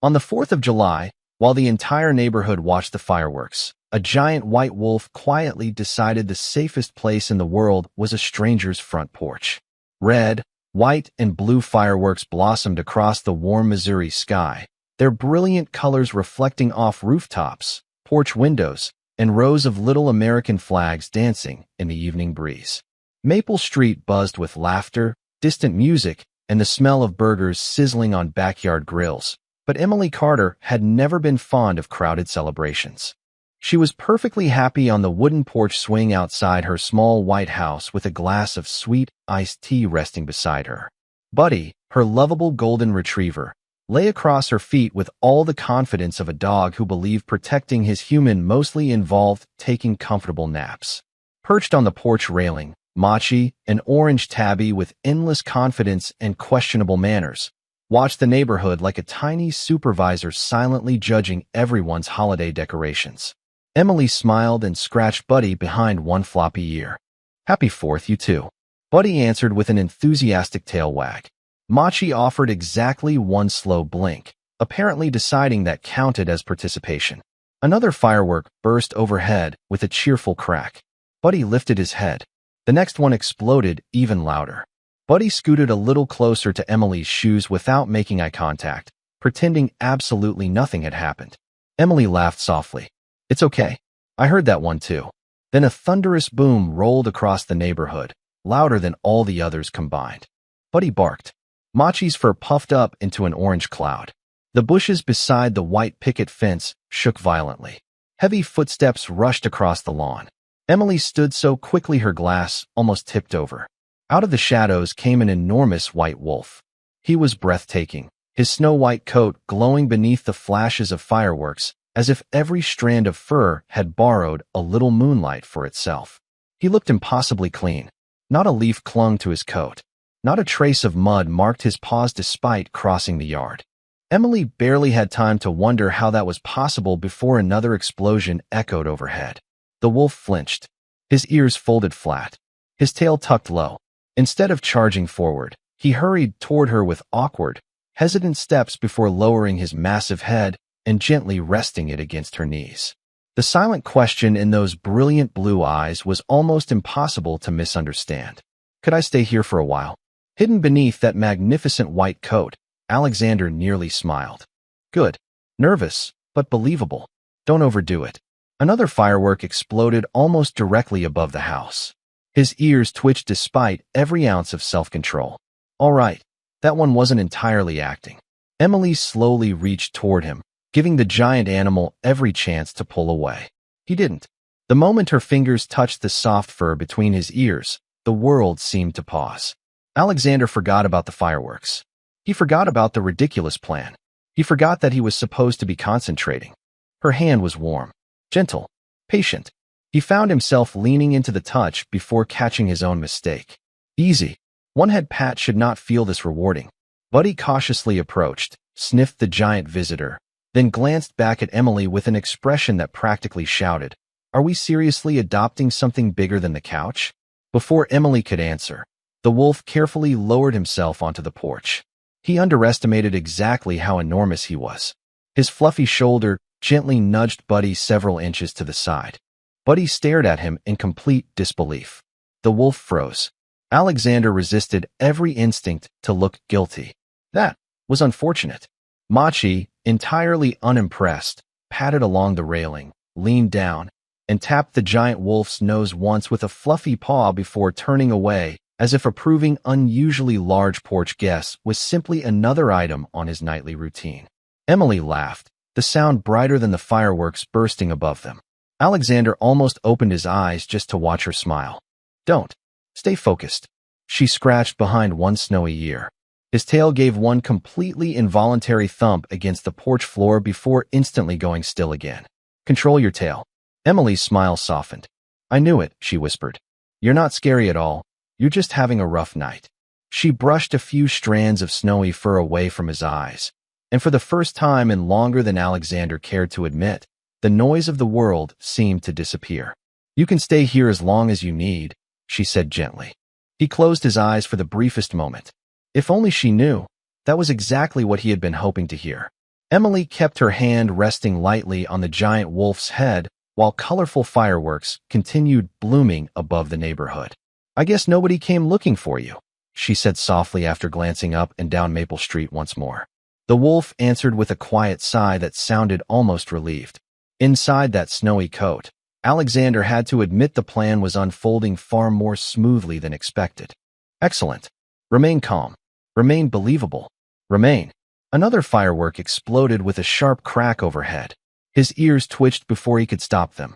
On the 4th of July, while the entire neighborhood watched the fireworks, a giant white wolf quietly decided the safest place in the world was a stranger's front porch. Red, white, and blue fireworks blossomed across the warm Missouri sky, their brilliant colors reflecting off rooftops, porch windows, and rows of little American flags dancing in the evening breeze. Maple Street buzzed with laughter, distant music, and the smell of burgers sizzling on backyard grills. But Emily Carter had never been fond of crowded celebrations. She was perfectly happy on the wooden porch swing outside her small white house with a glass of sweet iced tea resting beside her. Buddy, her lovable golden retriever, lay across her feet with all the confidence of a dog who believed protecting his human mostly involved taking comfortable naps. Perched on the porch railing, Machi, an orange tabby with endless confidence and questionable manners, watched the neighborhood like a tiny supervisor silently judging everyone's holiday decorations. Emily smiled and scratched Buddy behind one floppy ear. "Happy 4th, you too." Buddy answered with an enthusiastic tail wag. Machi offered exactly one slow blink, apparently deciding that counted as participation. Another firework burst overhead with a cheerful crack. Buddy lifted his head. The next one exploded even louder. Buddy scooted a little closer to Emily's shoes without making eye contact, pretending absolutely nothing had happened. Emily laughed softly. "It's okay. I heard that one too." Then a thunderous boom rolled across the neighborhood, louder than all the others combined. Buddy barked. Machi's fur puffed up into an orange cloud. The bushes beside the white picket fence shook violently. Heavy footsteps rushed across the lawn. Emily stood so quickly her glass almost tipped over. Out of the shadows came an enormous white wolf. He was breathtaking, his snow-white coat glowing beneath the flashes of fireworks, as if every strand of fur had borrowed a little moonlight for itself. He looked impossibly clean. Not a leaf clung to his coat. Not a trace of mud marked his paws despite crossing the yard. Emily barely had time to wonder how that was possible before another explosion echoed overhead. The wolf flinched. His ears folded flat. His tail tucked low. Instead of charging forward, he hurried toward her with awkward, hesitant steps before lowering his massive head and gently resting it against her knees. The silent question in those brilliant blue eyes was almost impossible to misunderstand. "Could I stay here for a while?" Hidden beneath that magnificent white coat, Alexander nearly smiled. "Good. Nervous, but believable. Don't overdo it." Another firework exploded almost directly above the house. His ears twitched despite every ounce of self-control. "All right, that one wasn't entirely acting." Emily slowly reached toward him, giving the giant animal every chance to pull away. He didn't. The moment her fingers touched the soft fur between his ears, the world seemed to pause. Alexander forgot about the fireworks. He forgot about the ridiculous plan. He forgot that he was supposed to be concentrating. Her hand was warm, gentle, patient. He found himself leaning into the touch before catching his own mistake. Easy. One head pat should not feel this rewarding. Buddy cautiously approached, sniffed the giant visitor, then glanced back at Emily with an expression that practically shouted, "Are we seriously adopting something bigger than the couch?" Before Emily could answer, the wolf carefully lowered himself onto the porch. He underestimated exactly how enormous he was. His fluffy shoulder gently nudged Buddy several inches to the side. Buddy stared at him in complete disbelief. The wolf froze. Alexander resisted every instinct to look guilty. That was unfortunate. Machi, entirely unimpressed, patted along the railing, leaned down, and tapped the giant wolf's nose once with a fluffy paw before turning away, as if approving unusually large porch guests was simply another item on his nightly routine. Emily laughed, the sound brighter than the fireworks bursting above them. Alexander almost opened his eyes just to watch her smile. "Don't. Stay focused." She scratched behind one snowy ear. His tail gave one completely involuntary thump against the porch floor before instantly going still again. "Control your tail." Emily's smile softened. "I knew it," she whispered. "You're not scary at all. You're just having a rough night." She brushed a few strands of snowy fur away from his eyes, and for the first time in longer than Alexander cared to admit, the noise of the world seemed to disappear. "You can stay here as long as you need," she said gently. He closed his eyes for the briefest moment. If only she knew, that was exactly what he had been hoping to hear. Emily kept her hand resting lightly on the giant wolf's head while colorful fireworks continued blooming above the neighborhood. "I guess nobody came looking for you," she said softly after glancing up and down Maple Street once more. The wolf answered with a quiet sigh that sounded almost relieved. Inside that snowy coat, Alexander had to admit the plan was unfolding far more smoothly than expected. Excellent. Remain calm. Remain believable. Remain. Another firework exploded with a sharp crack overhead. His ears twitched before he could stop them.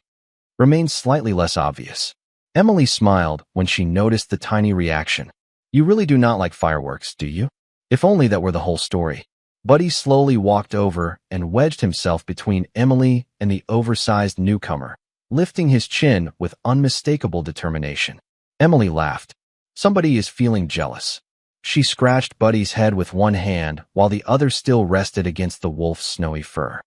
Remain slightly less obvious. Emily smiled when she noticed the tiny reaction. "You really do not like fireworks, do you?" If only that were the whole story. Buddy slowly walked over and wedged himself between Emily and the oversized newcomer, lifting his chin with unmistakable determination. Emily laughed. "Somebody is feeling jealous." She scratched Buddy's head with one hand while the other still rested against the wolf's snowy fur.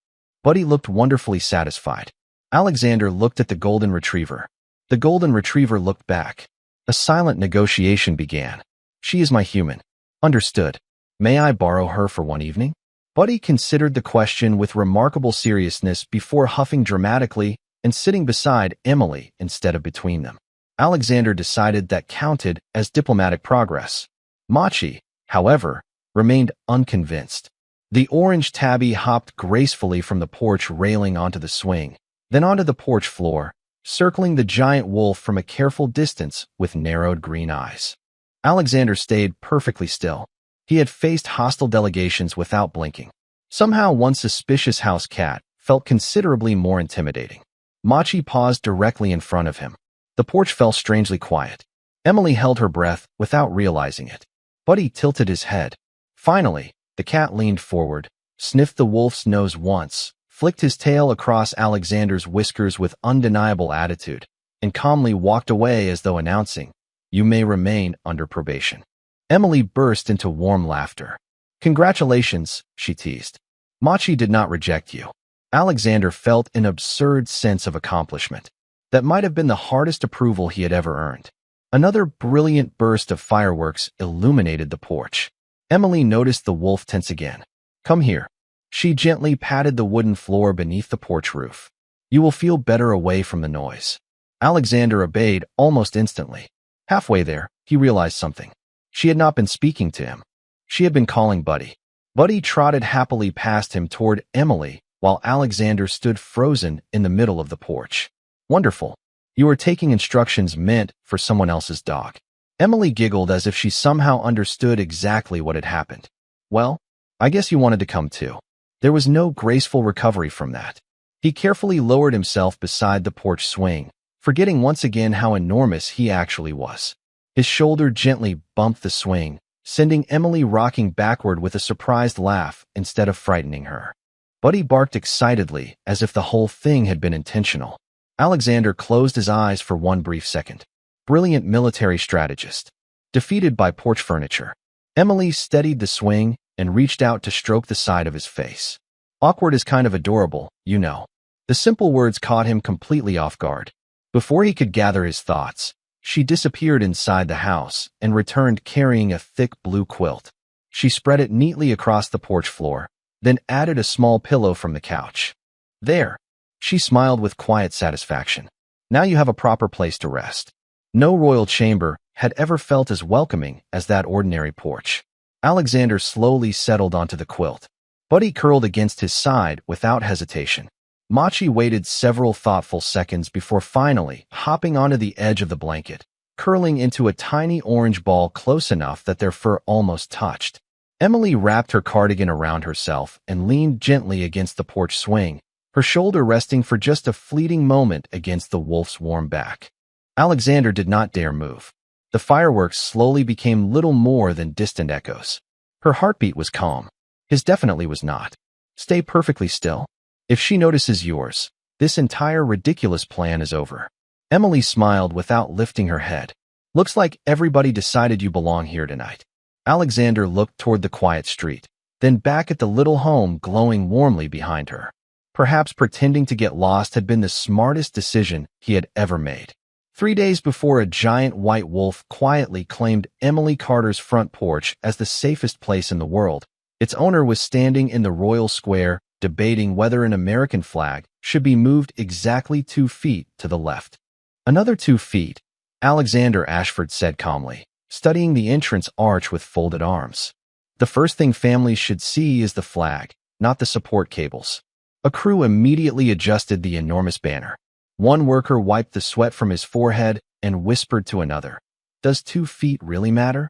Buddy looked wonderfully satisfied. Alexander looked at the golden retriever. The golden retriever looked back. A silent negotiation began. "She is my human." "Understood. May I borrow her for one evening?" Buddy considered the question with remarkable seriousness before huffing dramatically and sitting beside Emily instead of between them. Alexander decided that counted as diplomatic progress. Machi, however, remained unconvinced. The orange tabby hopped gracefully from the porch railing onto the swing, then onto the porch floor, circling the giant wolf from a careful distance with narrowed green eyes. Alexander stayed perfectly still. He had faced hostile delegations without blinking. Somehow one suspicious house cat felt considerably more intimidating. Machi paused directly in front of him. The porch fell strangely quiet. Emily held her breath without realizing it. Buddy tilted his head. Finally, the cat leaned forward, sniffed the wolf's nose once, flicked his tail across Alexander's whiskers with undeniable attitude, and calmly walked away as though announcing, "You may remain under probation." Emily burst into warm laughter. "Congratulations," she teased. "Machi did not reject you." Alexander felt an absurd sense of accomplishment. That might have been the hardest approval he had ever earned. Another brilliant burst of fireworks illuminated the porch. Emily noticed the wolf tense again. "Come here." She gently patted the wooden floor beneath the porch roof. "You will feel better away from the noise." Alexander obeyed almost instantly. Halfway there, he realized something. She had not been speaking to him. She had been calling Buddy. Buddy trotted happily past him toward Emily while Alexander stood frozen in the middle of the porch. "Wonderful. You are taking instructions meant for someone else's dog." Emily giggled as if she somehow understood exactly what had happened. "Well, I guess you wanted to come too." There was no graceful recovery from that. He carefully lowered himself beside the porch swing, forgetting once again how enormous he actually was. His shoulder gently bumped the swing, sending Emily rocking backward with a surprised laugh instead of frightening her. Buddy barked excitedly as if the whole thing had been intentional. Alexander closed his eyes for one brief second. Brilliant military strategist. Defeated by porch furniture. Emily steadied the swing and reached out to stroke the side of his face. "Awkward is kind of adorable, you know." The simple words caught him completely off guard. Before he could gather his thoughts, she disappeared inside the house and returned carrying a thick blue quilt. She spread it neatly across the porch floor, then added a small pillow from the couch. "There." She smiled with quiet satisfaction. "Now you have a proper place to rest." No royal chamber had ever felt as welcoming as that ordinary porch. Alexander slowly settled onto the quilt. Buddy curled against his side without hesitation. Machi waited several thoughtful seconds before finally hopping onto the edge of the blanket, curling into a tiny orange ball close enough that their fur almost touched. Emily wrapped her cardigan around herself and leaned gently against the porch swing, her shoulder resting for just a fleeting moment against the wolf's warm back. Alexander did not dare move. The fireworks slowly became little more than distant echoes. Her heartbeat was calm. His definitely was not. "Stay perfectly still. If she notices yours, this entire ridiculous plan is over." Emily smiled without lifting her head. "Looks like everybody decided you belong here tonight." Alexander looked toward the quiet street, then back at the little home glowing warmly behind her. Perhaps pretending to get lost had been the smartest decision he had ever made. 3 days before, a giant white wolf quietly claimed Emily Carter's front porch as the safest place in the world, its owner was standing in the royal square debating whether an American flag should be moved exactly 2 feet to the left. Another 2 feet, Alexander Ashford said calmly, studying the entrance arch with folded arms. The first thing families should see is the flag, not the support cables. A crew immediately adjusted the enormous banner. One worker wiped the sweat from his forehead and whispered to another, "Does 2 feet really matter?"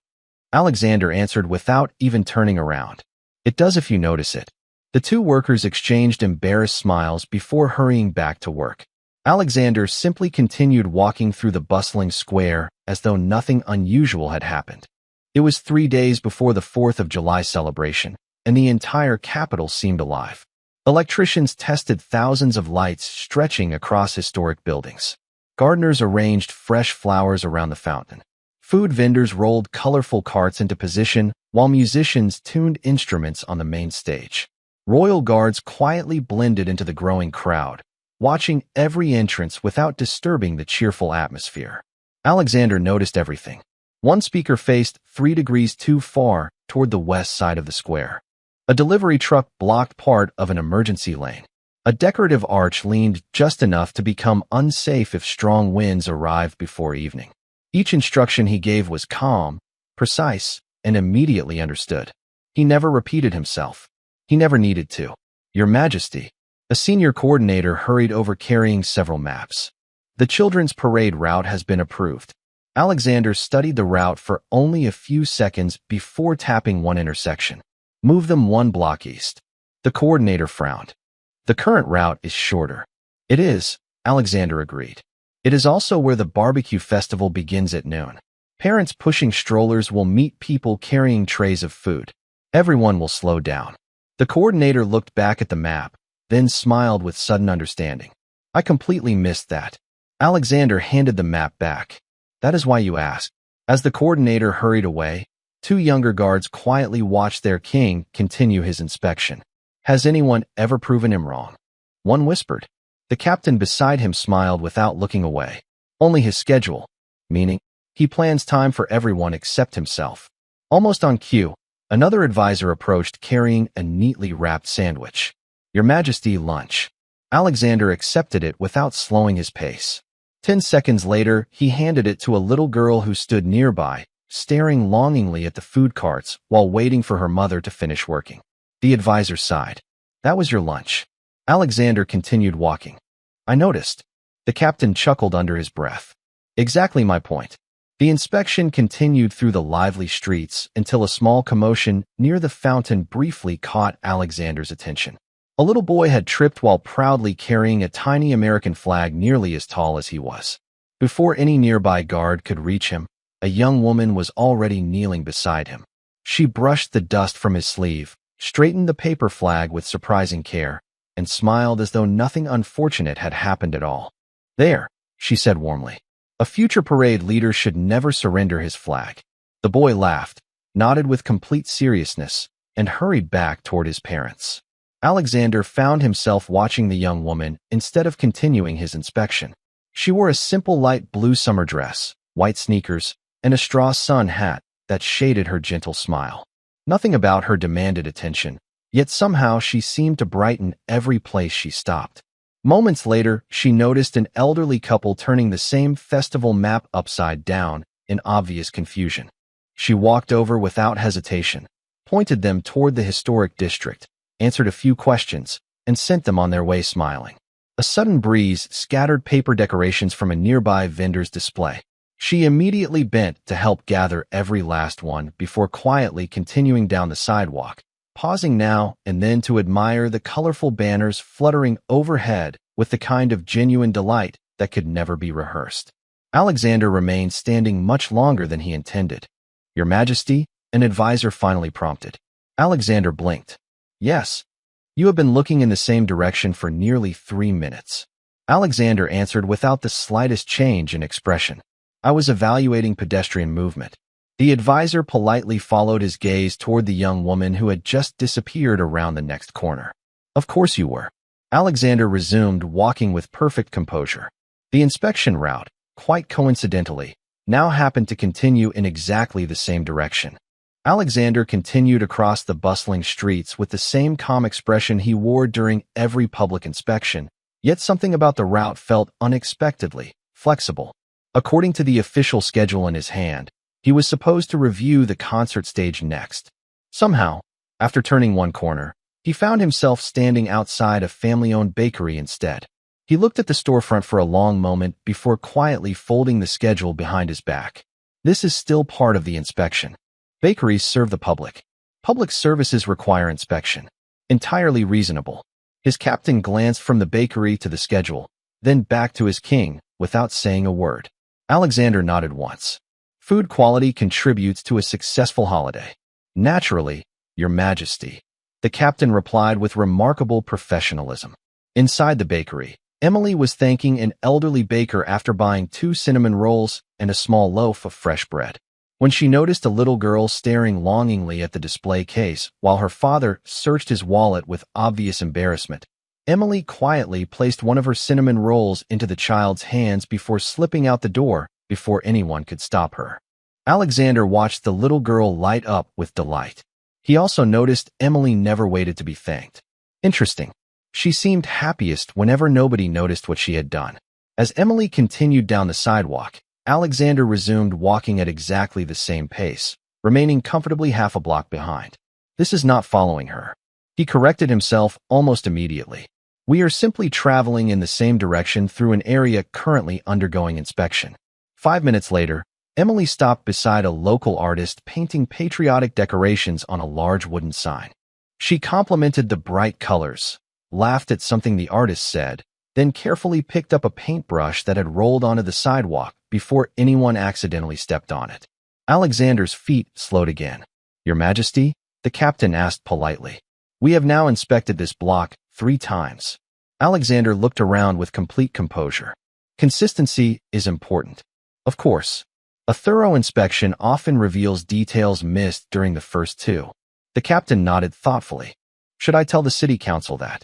Alexander answered without even turning around. "It does if you notice it." The two workers exchanged embarrassed smiles before hurrying back to work. Alexander simply continued walking through the bustling square as though nothing unusual had happened. It was 3 days before the 4th of July celebration, and the entire capital seemed alive. Electricians tested thousands of lights stretching across historic buildings. Gardeners arranged fresh flowers around the fountain. Food vendors rolled colorful carts into position, while musicians tuned instruments on the main stage. Royal guards quietly blended into the growing crowd, watching every entrance without disturbing the cheerful atmosphere. Alexander noticed everything. One speaker faced 3 degrees too far toward the west side of the square. A delivery truck blocked part of an emergency lane. A decorative arch leaned just enough to become unsafe if strong winds arrived before evening. Each instruction he gave was calm, precise, and immediately understood. He never repeated himself. He never needed to. "Your Majesty." A senior coordinator hurried over carrying several maps. "The children's parade route has been approved." Alexander studied the route for only a few seconds before tapping one intersection. "Move them 1 block east." The coordinator frowned. "The current route is shorter." "It is," Alexander agreed. "It is also where the barbecue festival begins at noon. Parents pushing strollers will meet people carrying trays of food. Everyone will slow down." The coordinator looked back at the map, then smiled with sudden understanding. "I completely missed that." Alexander handed the map back. "That is why you asked." As the coordinator hurried away, 2 younger guards quietly watched their king continue his inspection. "Has anyone ever proven him wrong?" one whispered. The captain beside him smiled without looking away. "Only his schedule," meaning he plans time for everyone except himself. Almost on cue, another advisor approached carrying a neatly wrapped sandwich. "Your Majesty, lunch." Alexander accepted it without slowing his pace. 10 seconds later, he handed it to a little girl who stood nearby, staring longingly at the food carts while waiting for her mother to finish working. The advisor sighed. "That was your lunch." Alexander continued walking. "I noticed." The captain chuckled under his breath. "Exactly my point." The inspection continued through the lively streets until a small commotion near the fountain briefly caught Alexander's attention. A little boy had tripped while proudly carrying a tiny American flag nearly as tall as he was. Before any nearby guard could reach him, a young woman was already kneeling beside him. She brushed the dust from his sleeve, straightened the paper flag with surprising care, and smiled as though nothing unfortunate had happened at all. "There," she said warmly. "A future parade leader should never surrender his flag." The boy laughed, nodded with complete seriousness, and hurried back toward his parents. Alexander found himself watching the young woman instead of continuing his inspection. She wore a simple light blue summer dress, white sneakers, and a straw sun hat that shaded her gentle smile. Nothing about her demanded attention, yet somehow she seemed to brighten every place she stopped. Moments later, she noticed an elderly couple turning the same festival map upside down in obvious confusion. She walked over without hesitation, pointed them toward the historic district, answered a few questions, and sent them on their way smiling. A sudden breeze scattered paper decorations from a nearby vendor's display. She immediately bent to help gather every last one before quietly continuing down the sidewalk, pausing now and then to admire the colorful banners fluttering overhead with the kind of genuine delight that could never be rehearsed. Alexander remained standing much longer than he intended. "Your Majesty," an advisor finally prompted. Alexander blinked. "Yes. You have been looking in the same direction for nearly 3 minutes." Alexander answered without the slightest change in expression. "I was evaluating pedestrian movement." The advisor politely followed his gaze toward the young woman who had just disappeared around the next corner. "Of course you were." Alexander resumed walking with perfect composure. The inspection route, quite coincidentally, now happened to continue in exactly the same direction. Alexander continued across the bustling streets with the same calm expression he wore during every public inspection, yet something about the route felt unexpectedly flexible. According to the official schedule in his hand, he was supposed to review the concert stage next. Somehow, after turning one corner, he found himself standing outside a family-owned bakery instead. He looked at the storefront for a long moment before quietly folding the schedule behind his back. This is still part of the inspection. Bakeries serve the public. Public services require inspection. Entirely reasonable. His captain glanced from the bakery to the schedule, then back to his king, without saying a word. Alexander nodded once. Food quality contributes to a successful holiday. Naturally, Your Majesty. The captain replied with remarkable professionalism. Inside the bakery, Emily was thanking an elderly baker after buying 2 cinnamon rolls and a small loaf of fresh bread. When she noticed a little girl staring longingly at the display case while her father searched his wallet with obvious embarrassment, Emily quietly placed one of her cinnamon rolls into the child's hands before slipping out the door before anyone could stop her. Alexander watched the little girl light up with delight. He also noticed Emily never waited to be thanked. Interesting. She seemed happiest whenever nobody noticed what she had done. As Emily continued down the sidewalk, Alexander resumed walking at exactly the same pace, remaining comfortably half a block behind. This is not following her. He corrected himself almost immediately. We are simply traveling in the same direction through an area currently undergoing inspection. 5 minutes later, Emily stopped beside a local artist painting patriotic decorations on a large wooden sign. She complimented the bright colors, laughed at something the artist said, then carefully picked up a paintbrush that had rolled onto the sidewalk before anyone accidentally stepped on it. Alexander's feet slowed again. Your Majesty, the captain asked politely. We have now inspected this block 3 times. Alexander looked around with complete composure. Consistency is important. Of course. A thorough inspection often reveals details missed during the first 2. The captain nodded thoughtfully. Should I tell the city council that?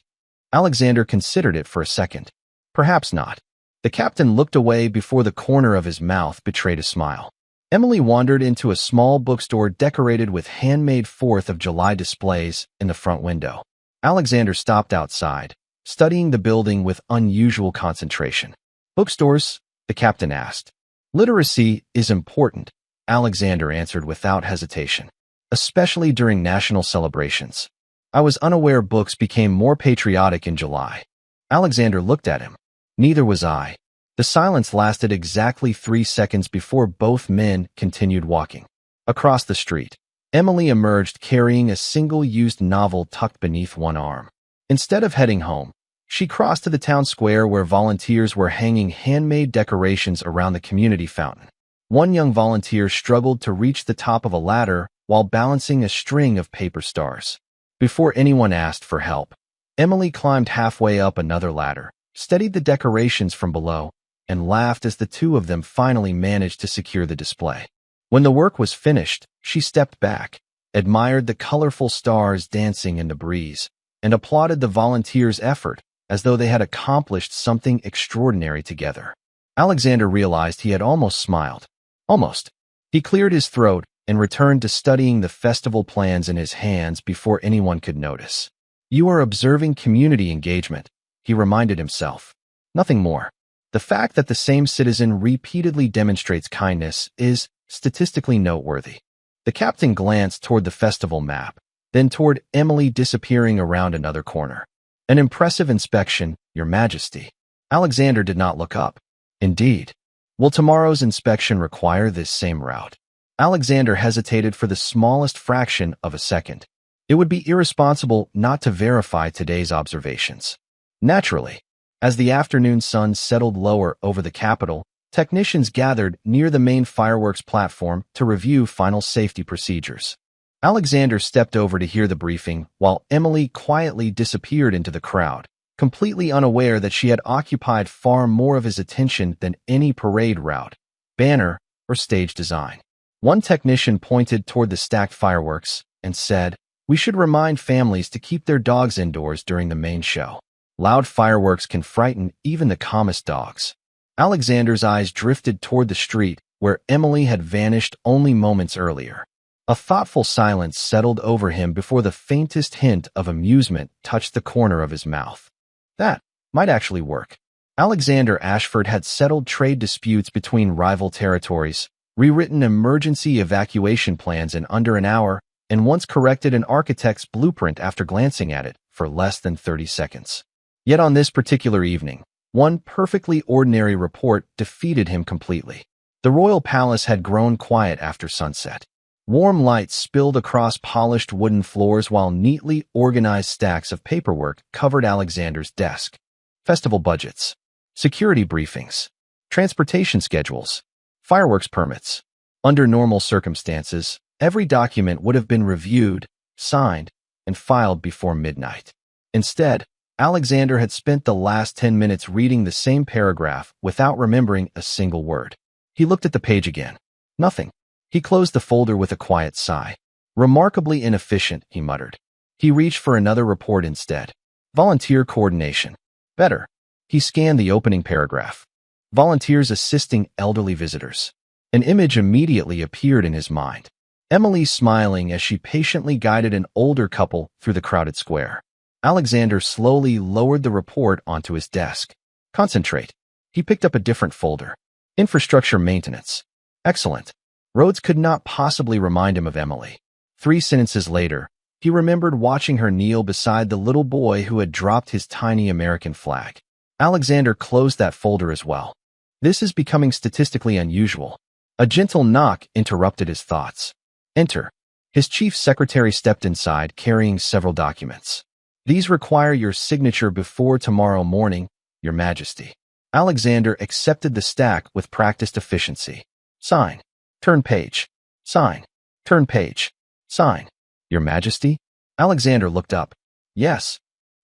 Alexander considered it for a second. Perhaps not. The captain looked away before the corner of his mouth betrayed a smile. Emily wandered into a small bookstore decorated with handmade 4th of July displays in the front window. Alexander stopped outside, studying the building with unusual concentration. Bookstores? The captain asked. Literacy is important, Alexander answered without hesitation, especially during national celebrations. I was unaware books became more patriotic in July. Alexander looked at him. Neither was I. The silence lasted exactly 3 seconds before both men continued walking. Across the street, Emily emerged carrying a single-used novel tucked beneath one arm. Instead of heading home, she crossed to the town square where volunteers were hanging handmade decorations around the community fountain. One young volunteer struggled to reach the top of a ladder while balancing a string of paper stars. Before anyone asked for help, Emily climbed halfway up another ladder, steadied the decorations from below, and laughed as the 2 of them finally managed to secure the display. When the work was finished, she stepped back, admired the colorful stars dancing in the breeze, and applauded the volunteers' effort as though they had accomplished something extraordinary together. Alexander realized he had almost smiled. Almost. He cleared his throat and returned to studying the festival plans in his hands before anyone could notice. You are observing community engagement, he reminded himself. Nothing more. The fact that the same citizen repeatedly demonstrates kindness is statistically noteworthy. The captain glanced toward the festival map, then toward Emily disappearing around another corner. An impressive inspection, Your Majesty. Alexander did not look up. Indeed. Will tomorrow's inspection require this same route? Alexander hesitated for the smallest fraction of a second. It would be irresponsible not to verify today's observations. Naturally, as the afternoon sun settled lower over the capital, technicians gathered near the main fireworks platform to review final safety procedures. Alexander stepped over to hear the briefing while Emily quietly disappeared into the crowd, completely unaware that she had occupied far more of his attention than any parade route, banner, or stage design. One technician pointed toward the stacked fireworks and said, "We should remind families to keep their dogs indoors during the main show. Loud fireworks can frighten even the calmest dogs." Alexander's eyes drifted toward the street where Emily had vanished only moments earlier. A thoughtful silence settled over him before the faintest hint of amusement touched the corner of his mouth. That might actually work. Alexander Ashford had settled trade disputes between rival territories, rewritten emergency evacuation plans in under an hour, and once corrected an architect's blueprint after glancing at it for less than 30 seconds. Yet on this particular evening, one perfectly ordinary report defeated him completely. The royal palace had grown quiet after sunset. Warm light spilled across polished wooden floors while neatly organized stacks of paperwork covered Alexander's desk. Festival budgets, security briefings, transportation schedules, fireworks permits. Under normal circumstances, every document would have been reviewed, signed, and filed before midnight. Instead, Alexander had spent the last 10 minutes reading the same paragraph without remembering a single word. He looked at the page again. Nothing. He closed the folder with a quiet sigh. Remarkably inefficient, he muttered. He reached for another report instead. Volunteer coordination. Better. He scanned the opening paragraph. Volunteers assisting elderly visitors. An image immediately appeared in his mind. Emily smiling as she patiently guided an older couple through the crowded square. Alexander slowly lowered the report onto his desk. Concentrate. He picked up a different folder. Infrastructure maintenance. Excellent. Rhodes could not possibly remind him of Emily. 3 sentences later, he remembered watching her kneel beside the little boy who had dropped his tiny American flag. Alexander closed that folder as well. This is becoming statistically unusual. A gentle knock interrupted his thoughts. Enter. His chief secretary stepped inside, carrying several documents. These require your signature before tomorrow morning, Your Majesty. Alexander accepted the stack with practiced efficiency. Sign. Turn page. Sign. Turn page. Sign. Your Majesty? Alexander looked up. Yes.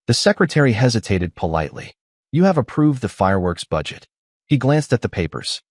The secretary hesitated politely. You have approved the fireworks budget. He glanced at the papers.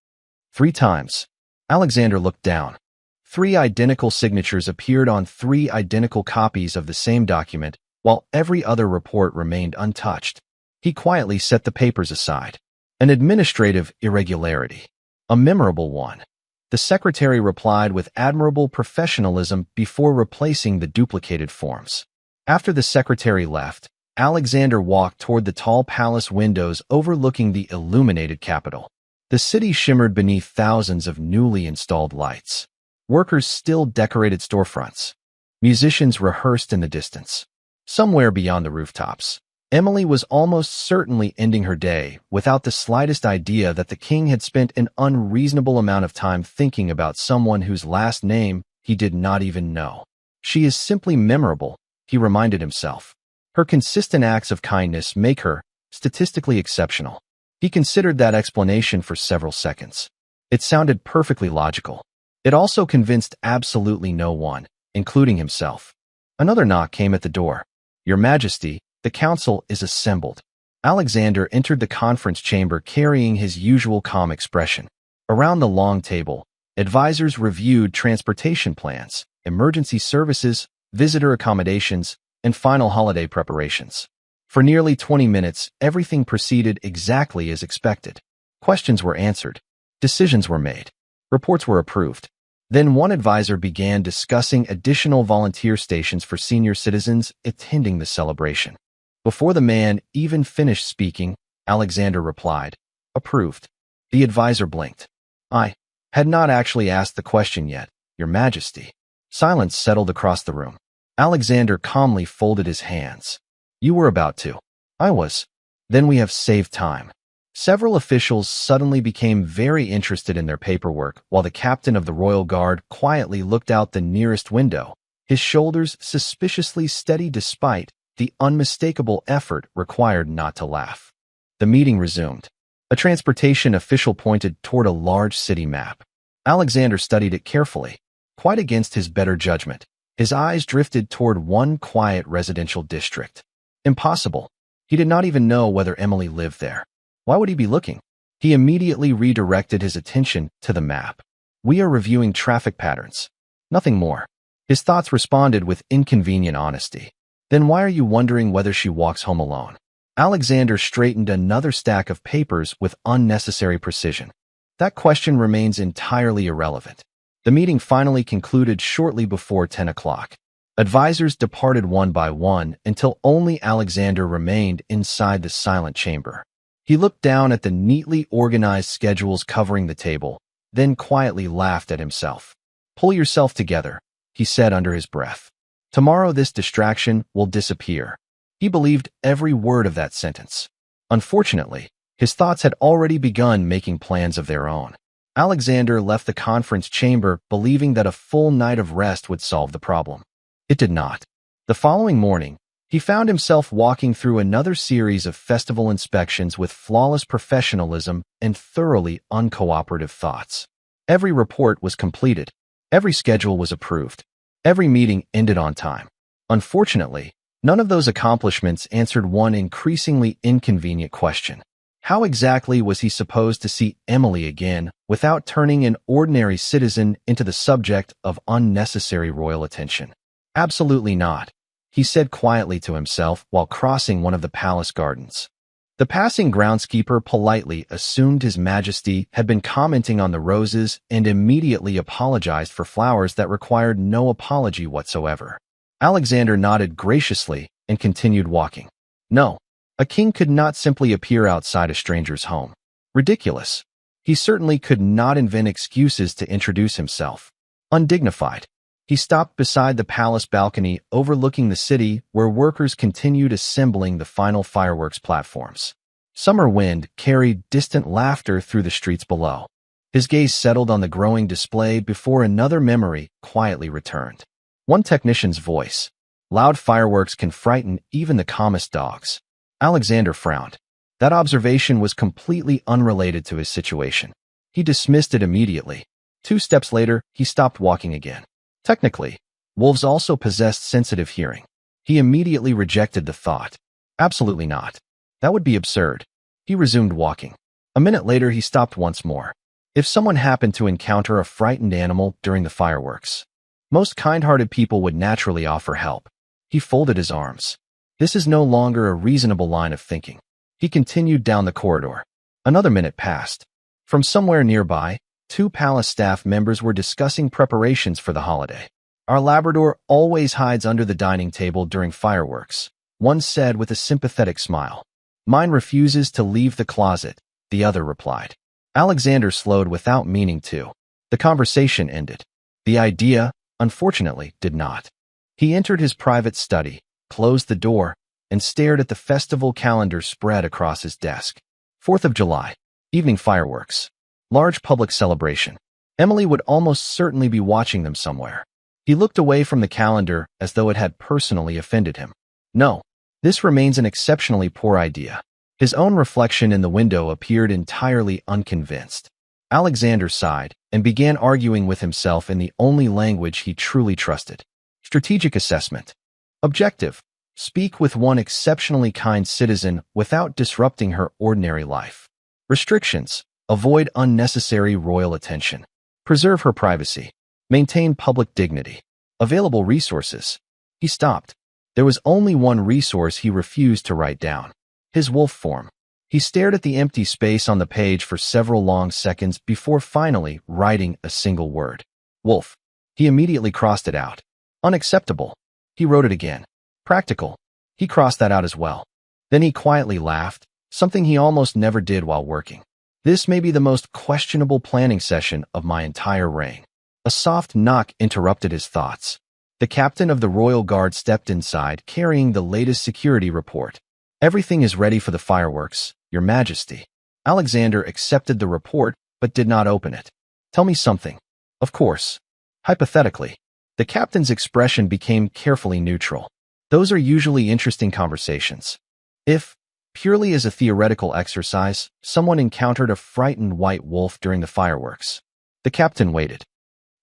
3 times. Alexander looked down. 3 identical signatures appeared on 3 identical copies of the same document, while every other report remained untouched. He quietly set the papers aside. An administrative irregularity. A memorable one. The secretary replied with admirable professionalism before replacing the duplicated forms. After the secretary left, Alexander walked toward the tall palace windows overlooking the illuminated capital. The city shimmered beneath thousands of newly installed lights. Workers still decorated storefronts. Musicians rehearsed in the distance. Somewhere beyond the rooftops, Emily was almost certainly ending her day without the slightest idea that the king had spent an unreasonable amount of time thinking about someone whose last name he did not even know. She is simply memorable, he reminded himself. Her consistent acts of kindness make her statistically exceptional. He considered that explanation for several seconds. It sounded perfectly logical. It also convinced absolutely no one, including himself. Another knock came at the door. Your Majesty, the council is assembled. Alexander entered the conference chamber carrying his usual calm expression. Around the long table, advisors reviewed transportation plans, emergency services, visitor accommodations, and final holiday preparations. For nearly 20 minutes, everything proceeded exactly as expected. Questions were answered. Decisions were made. Reports were approved. Then one advisor began discussing additional volunteer stations for senior citizens attending the celebration. Before the man even finished speaking, Alexander replied, Approved. The advisor blinked. I had not actually asked the question yet, Your Majesty. Silence settled across the room. Alexander calmly folded his hands. You were about to. I was. Then we have saved time. Several officials suddenly became very interested in their paperwork while the captain of the royal guard quietly looked out the nearest window, his shoulders suspiciously steady despite the unmistakable effort required not to laugh. The meeting resumed. A transportation official pointed toward a large city map. Alexander studied it carefully. Quite against his better judgment, his eyes drifted toward one quiet residential district. Impossible. He did not even know whether Emily lived there. Why would he be looking? He immediately redirected his attention to the map. We are reviewing traffic patterns. Nothing more. His thoughts responded with inconvenient honesty. Then why are you wondering whether she walks home alone? Alexander straightened another stack of papers with unnecessary precision. That question remains entirely irrelevant. The meeting finally concluded shortly before 10 o'clock. Advisors departed one by one until only Alexander remained inside the silent chamber. He looked down at the neatly organized schedules covering the table, then quietly laughed at himself. "Pull yourself together," he said under his breath. "Tomorrow this distraction will disappear." He believed every word of that sentence. Unfortunately, his thoughts had already begun making plans of their own. Alexander left the conference chamber believing that a full night of rest would solve the problem. It did not. The following morning, he found himself walking through another series of festival inspections with flawless professionalism and thoroughly uncooperative thoughts. Every report was completed. Every schedule was approved. Every meeting ended on time. Unfortunately, none of those accomplishments answered one increasingly inconvenient question. How exactly was he supposed to see Emily again without turning an ordinary citizen into the subject of unnecessary royal attention? Absolutely not, he said quietly to himself while crossing one of the palace gardens. The passing groundskeeper politely assumed His Majesty had been commenting on the roses and immediately apologized for flowers that required no apology whatsoever. Alexander nodded graciously and continued walking. No, a king could not simply appear outside a stranger's home. Ridiculous. He certainly could not invent excuses to introduce himself. Undignified. He stopped beside the palace balcony overlooking the city where workers continued assembling the final fireworks platforms. Summer wind carried distant laughter through the streets below. His gaze settled on the growing display before another memory quietly returned. One technician's voice. Loud fireworks can frighten even the calmest dogs. Alexander frowned. That observation was completely unrelated to his situation. He dismissed it immediately. 2 steps later, he stopped walking again. Technically, wolves also possessed sensitive hearing. He immediately rejected the thought. Absolutely not. That would be absurd. He resumed walking. A minute later, he stopped once more. If someone happened to encounter a frightened animal during the fireworks, most kind-hearted people would naturally offer help. He folded his arms. This is no longer a reasonable line of thinking. He continued down the corridor. Another minute passed. From somewhere nearby, 2 palace staff members were discussing preparations for the holiday. "Our Labrador always hides under the dining table during fireworks," one said with a sympathetic smile. "Mine refuses to leave the closet," the other replied. Alexander slowed without meaning to. The conversation ended. The idea, unfortunately, did not. He entered his private study, closed the door, and stared at the festival calendar spread across his desk. 4th of July. Evening fireworks. Large public celebration. Emily would almost certainly be watching them somewhere. He looked away from the calendar as though it had personally offended him. No, this remains an exceptionally poor idea. His own reflection in the window appeared entirely unconvinced. Alexander sighed and began arguing with himself in the only language he truly trusted. Strategic assessment. Objective. Speak with one exceptionally kind citizen without disrupting her ordinary life. Restrictions. Avoid unnecessary royal attention. Preserve her privacy. Maintain public dignity. Available resources. He stopped. There was only one resource he refused to write down. His wolf form. He stared at the empty space on the page for several long seconds before finally writing a single word. Wolf. He immediately crossed it out. Unacceptable. He wrote it again. Practical. He crossed that out as well. Then he quietly laughed, something he almost never did while working. This may be the most questionable planning session of my entire reign. A soft knock interrupted his thoughts. The captain of the Royal Guard stepped inside, carrying the latest security report. "Everything is ready for the fireworks, Your Majesty." Alexander accepted the report, but did not open it. "Tell me something." "Of course." Hypothetically, the captain's expression became carefully neutral. Those are usually interesting conversations. If, purely as a theoretical exercise, someone encountered a frightened white wolf during the fireworks, the captain waited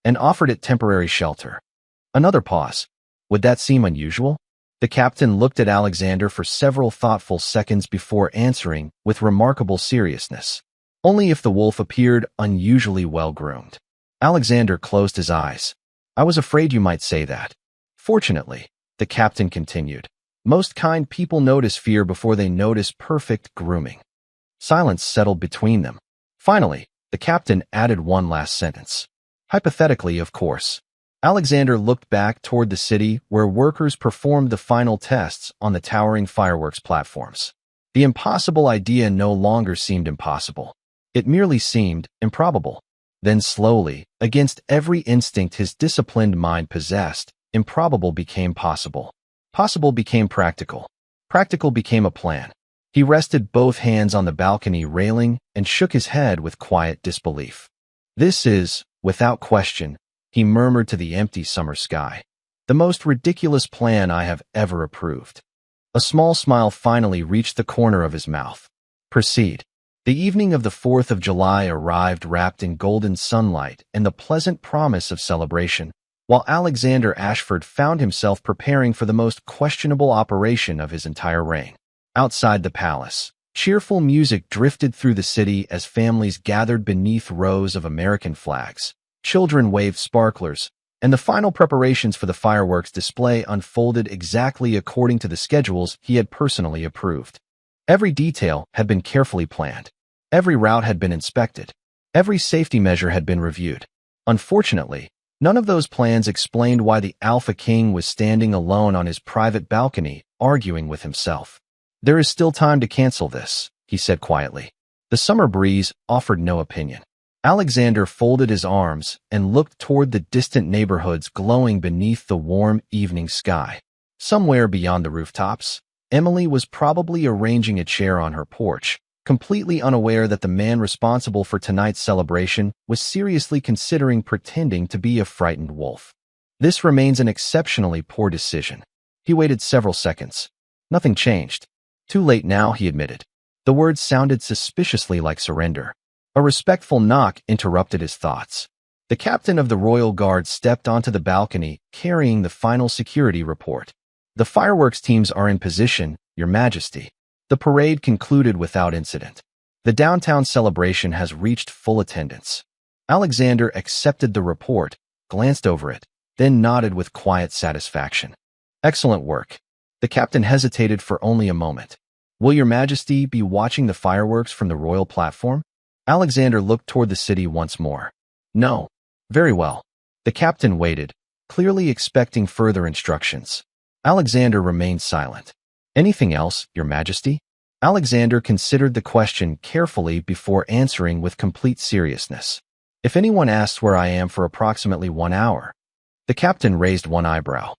and offered it temporary shelter. Another pause. Would that seem unusual? The captain looked at Alexander for several thoughtful seconds before answering with remarkable seriousness. Only if the wolf appeared unusually well-groomed. Alexander closed his eyes. "I was afraid you might say that." "Fortunately," the captain continued, "most kind people notice fear before they notice perfect grooming." Silence settled between them. Finally, the captain added one last sentence. Hypothetically, of course. Alexander looked back toward the city where workers performed the final tests on the towering fireworks platforms. The impossible idea no longer seemed impossible. It merely seemed improbable. Then slowly, against every instinct his disciplined mind possessed, improbable became possible. Possible became practical. Practical became a plan. He rested both hands on the balcony railing and shook his head with quiet disbelief. This is, without question, he murmured to the empty summer sky, the most ridiculous plan I have ever approved. A small smile finally reached the corner of his mouth. Proceed. The evening of the 4th of July arrived wrapped in golden sunlight and the pleasant promise of celebration, while Alexander Ashford found himself preparing for the most questionable operation of his entire reign. Outside the palace, cheerful music drifted through the city as families gathered beneath rows of American flags. Children waved sparklers, and the final preparations for the fireworks display unfolded exactly according to the schedules he had personally approved. Every detail had been carefully planned. Every route had been inspected. Every safety measure had been reviewed. Unfortunately, none of those plans explained why the Alpha King was standing alone on his private balcony, arguing with himself. There is still time to cancel this, he said quietly. The summer breeze offered no opinion. Alexander folded his arms and looked toward the distant neighborhoods glowing beneath the warm evening sky. Somewhere beyond the rooftops, Emily was probably arranging a chair on her porch, completely unaware that the man responsible for tonight's celebration was seriously considering pretending to be a frightened wolf. This remains an exceptionally poor decision. He waited several seconds. Nothing changed. Too late now, he admitted. The words sounded suspiciously like surrender. A respectful knock interrupted his thoughts. The captain of the Royal Guard stepped onto the balcony, carrying the final security report. The fireworks teams are in position, Your Majesty. The parade concluded without incident. The downtown celebration has reached full attendance. Alexander accepted the report, glanced over it, then nodded with quiet satisfaction. Excellent work. The captain hesitated for only a moment. Will Your Majesty be watching the fireworks from the royal platform? Alexander looked toward the city once more. No. Very well. The captain waited, clearly expecting further instructions. Alexander remained silent. Anything else, Your Majesty? Alexander considered the question carefully before answering with complete seriousness. If anyone asks where I am for approximately 1 hour, the captain raised one eyebrow.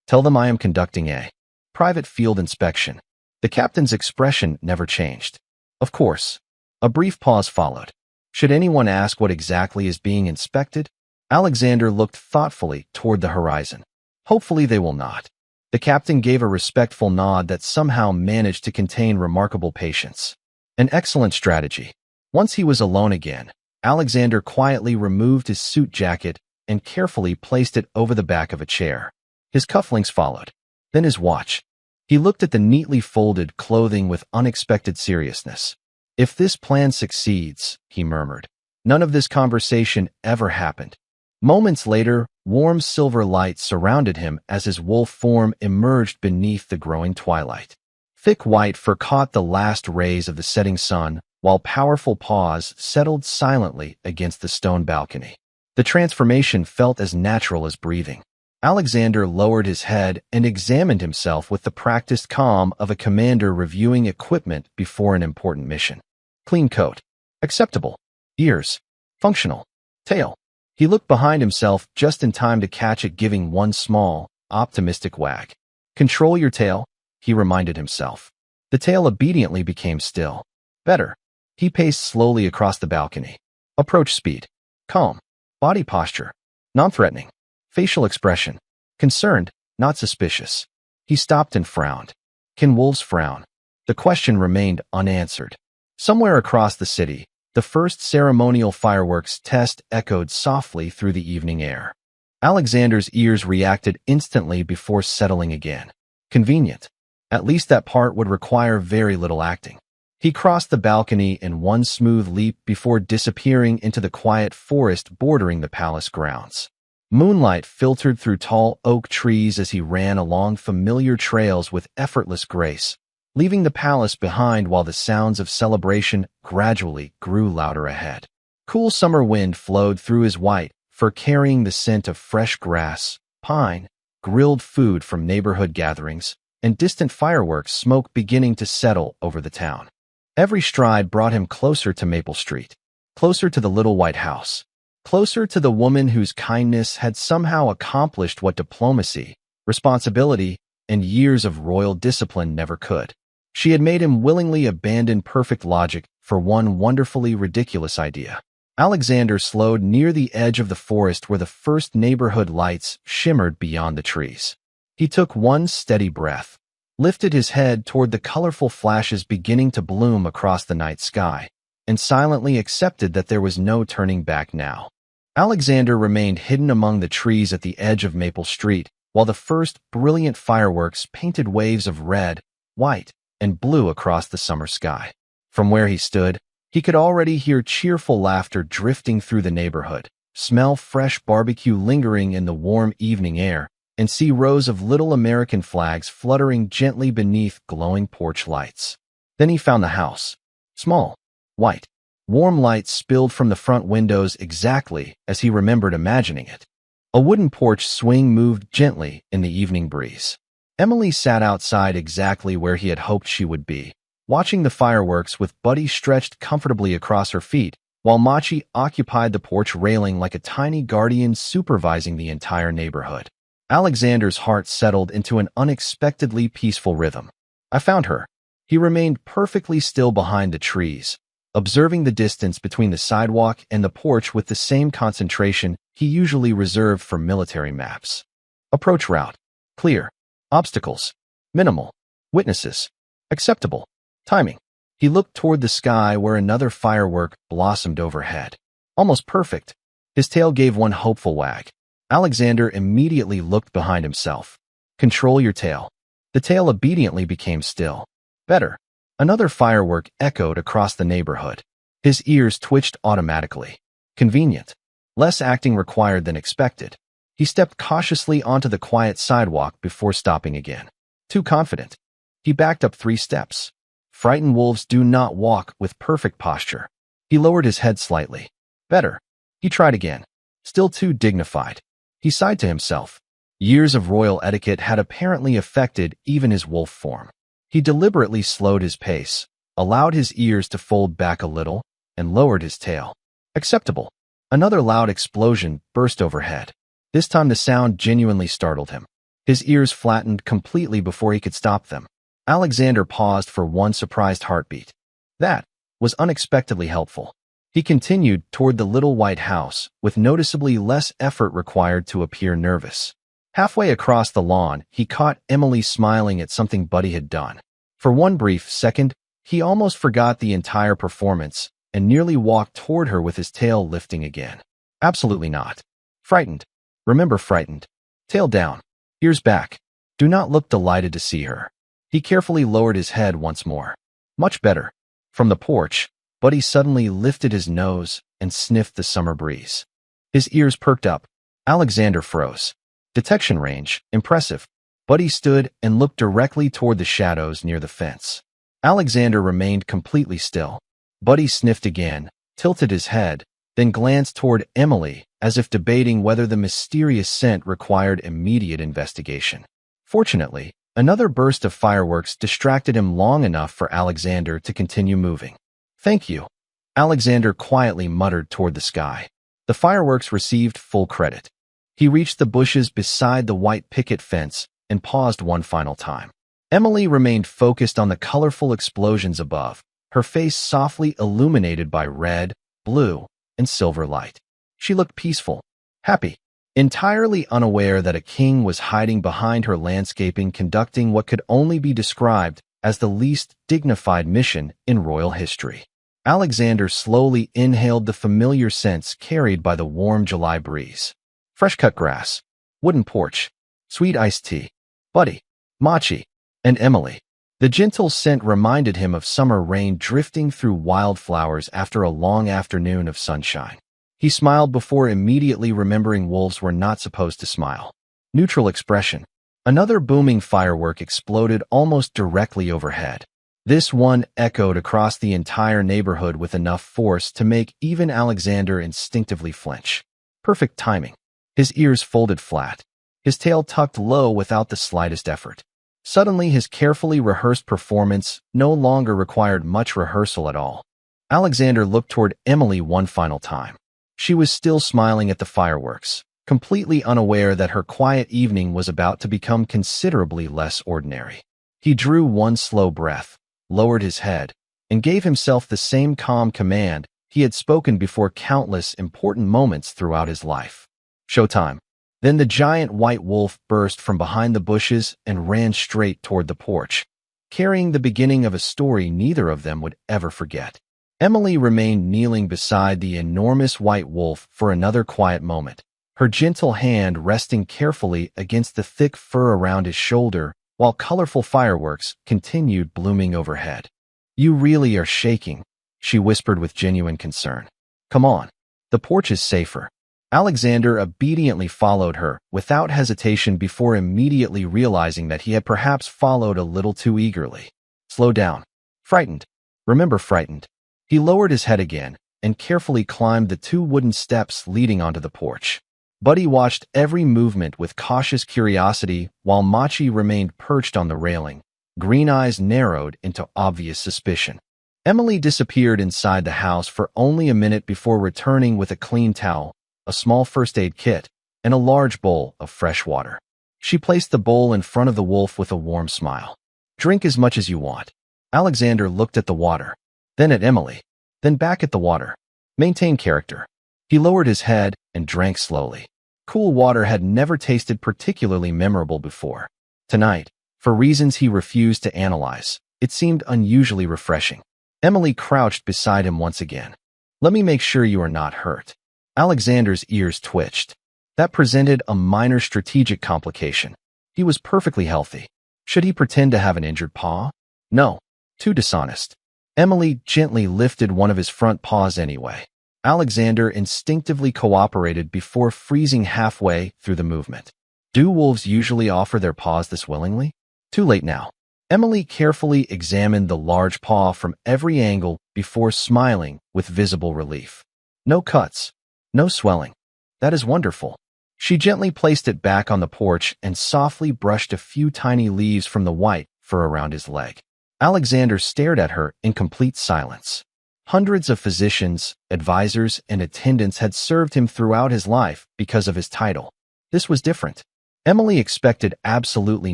Tell them I am conducting a private field inspection. The captain's expression never changed. Of course. A brief pause followed. Should anyone ask what exactly is being inspected? Alexander looked thoughtfully toward the horizon. Hopefully they will not. The captain gave a respectful nod that somehow managed to contain remarkable patience. An excellent strategy. Once he was alone again, Alexander quietly removed his suit jacket and carefully placed it over the back of a chair. His cufflinks followed. Then his watch. He looked at the neatly folded clothing with unexpected seriousness. If this plan succeeds, he murmured. None of this conversation ever happened. Moments later, warm silver light surrounded him as his wolf form emerged beneath the growing twilight. Thick white fur caught the last rays of the setting sun, while powerful paws settled silently against the stone balcony. The transformation felt as natural as breathing. Alexander lowered his head and examined himself with the practiced calm of a commander reviewing equipment before an important mission. Clean coat. Acceptable. Ears. Functional. Tail. He looked behind himself just in time to catch it giving one small, optimistic wag. Control your tail, he reminded himself. The tail obediently became still. Better. He paced slowly across the balcony. Approach speed. Calm. Body posture. Non-threatening. Facial expression. Concerned, not suspicious. He stopped and frowned. Can wolves frown? The question remained unanswered. Somewhere across the city, the first ceremonial fireworks test echoed softly through the evening air. Alexander's ears reacted instantly before settling again. Convenient. At least that part would require very little acting. He crossed the balcony in one smooth leap before disappearing into the quiet forest bordering the palace grounds. Moonlight filtered through tall oak trees as he ran along familiar trails with effortless grace, leaving the palace behind while the sounds of celebration gradually grew louder ahead. Cool summer wind flowed through his white, for carrying the scent of fresh grass, pine, grilled food from neighborhood gatherings, and distant fireworks smoke beginning to settle over the town. Every stride brought him closer to Maple Street, closer to the little white house, closer to the woman whose kindness had somehow accomplished what diplomacy, responsibility, and years of royal discipline never could. She had made him willingly abandon perfect logic for one wonderfully ridiculous idea. Alexander slowed near the edge of the forest where the first neighborhood lights shimmered beyond the trees. He took one steady breath, lifted his head toward the colorful flashes beginning to bloom across the night sky, and silently accepted that there was no turning back now. Alexander remained hidden among the trees at the edge of Maple Street, while the first brilliant fireworks painted waves of red, white, and blue across the summer sky. From where he stood, he could already hear cheerful laughter drifting through the neighborhood, smell fresh barbecue lingering in the warm evening air, and see rows of little American flags fluttering gently beneath glowing porch lights. Then he found the house. Small, white, warm light spilled from the front windows exactly as he remembered imagining it. A wooden porch swing moved gently in the evening breeze. Emily sat outside exactly where he had hoped she would be, watching the fireworks with Buddy stretched comfortably across her feet, while Machi occupied the porch railing like a tiny guardian supervising the entire neighborhood. Alexander's heart settled into an unexpectedly peaceful rhythm. I found her. He remained perfectly still behind the trees, observing the distance between the sidewalk and the porch with the same concentration he usually reserved for military maps. Approach route. Clear. Obstacles. Minimal. Witnesses. Acceptable. Timing. He looked toward the sky where another firework blossomed overhead. Almost perfect. His tail gave one hopeful wag. Alexander immediately looked behind himself. Control your tail. The tail obediently became still. Better. Another firework echoed across the neighborhood. His ears twitched automatically. Convenient. Less acting required than expected. He stepped cautiously onto the quiet sidewalk before stopping again. Too confident. He backed up 3 steps. Frightened wolves do not walk with perfect posture. He lowered his head slightly. Better. He tried again. Still too dignified. He sighed to himself. Years of royal etiquette had apparently affected even his wolf form. He deliberately slowed his pace, allowed his ears to fold back a little, and lowered his tail. Acceptable. Another loud explosion burst overhead. This time the sound genuinely startled him. His ears flattened completely before he could stop them. Alexander paused for one surprised heartbeat. That was unexpectedly helpful. He continued toward the little white house, with noticeably less effort required to appear nervous. Halfway across the lawn, he caught Emily smiling at something Buddy had done. For one brief second, he almost forgot the entire performance and nearly walked toward her with his tail lifting again. Absolutely not. Frightened. Remember frightened. Tail down. Ears back. Do not look delighted to see her. He carefully lowered his head once more. Much better. From the porch, Buddy suddenly lifted his nose and sniffed the summer breeze. His ears perked up. Alexander froze. Detection range, impressive. Buddy stood and looked directly toward the shadows near the fence. Alexander remained completely still. Buddy sniffed again, tilted his head, then glanced toward Emily as if debating whether the mysterious scent required immediate investigation. Fortunately, another burst of fireworks distracted him long enough for Alexander to continue moving. Thank you. Alexander quietly muttered toward the sky. The fireworks received full credit. He reached the bushes beside the white picket fence and paused one final time. Emily remained focused on the colorful explosions above, her face softly illuminated by red, blue, and silver light. She looked peaceful, happy, entirely unaware that a king was hiding behind her landscaping conducting what could only be described as the least dignified mission in royal history. Alexander slowly inhaled the familiar scents carried by the warm July breeze. Fresh-cut grass, wooden porch, sweet iced tea, Buddy, Machi, and Emily. The gentle scent reminded him of summer rain drifting through wildflowers after a long afternoon of sunshine. He smiled before immediately remembering wolves were not supposed to smile. Neutral expression. Another booming firework exploded almost directly overhead. This one echoed across the entire neighborhood with enough force to make even Alexander instinctively flinch. Perfect timing. His ears folded flat, his tail tucked low without the slightest effort. Suddenly, his carefully rehearsed performance no longer required much rehearsal at all. Alexander looked toward Emily one final time. She was still smiling at the fireworks, completely unaware that her quiet evening was about to become considerably less ordinary. He drew one slow breath, lowered his head, and gave himself the same calm command he had spoken before countless important moments throughout his life. Showtime. Then the giant white wolf burst from behind the bushes and ran straight toward the porch, carrying the beginning of a story neither of them would ever forget. Emily remained kneeling beside the enormous white wolf for another quiet moment, her gentle hand resting carefully against the thick fur around his shoulder while colorful fireworks continued blooming overhead. "You really are shaking," she whispered with genuine concern. "Come on. The porch is safer." Alexander obediently followed her without hesitation before immediately realizing that he had perhaps followed a little too eagerly. "Slow down. Frightened. Remember frightened." He lowered his head again and carefully climbed the 2 wooden steps leading onto the porch. Buddy watched every movement with cautious curiosity while Machi remained perched on the railing, green eyes narrowed into obvious suspicion. Emily disappeared inside the house for only a minute before returning with a clean towel, a small first aid kit, and a large bowl of fresh water. She placed the bowl in front of the wolf with a warm smile. "Drink as much as you want." Alexander looked at the water, then at Emily, then back at the water. "Maintain character." He lowered his head and drank slowly. Cool water had never tasted particularly memorable before. Tonight, for reasons he refused to analyze, it seemed unusually refreshing. Emily crouched beside him once again. "Let me make sure you are not hurt." Alexander's ears twitched. That presented a minor strategic complication. He was perfectly healthy. Should he pretend to have an injured paw? No. Too dishonest. Emily gently lifted one of his front paws anyway. Alexander instinctively cooperated before freezing halfway through the movement. Do wolves usually offer their paws this willingly? Too late now. Emily carefully examined the large paw from every angle before smiling with visible relief. No cuts. No swelling. That is wonderful. She gently placed it back on the porch and softly brushed a few tiny leaves from the white fur around his leg. Alexander stared at her in complete silence. Hundreds of physicians, advisors, and attendants had served him throughout his life because of his title. This was different. Emily expected absolutely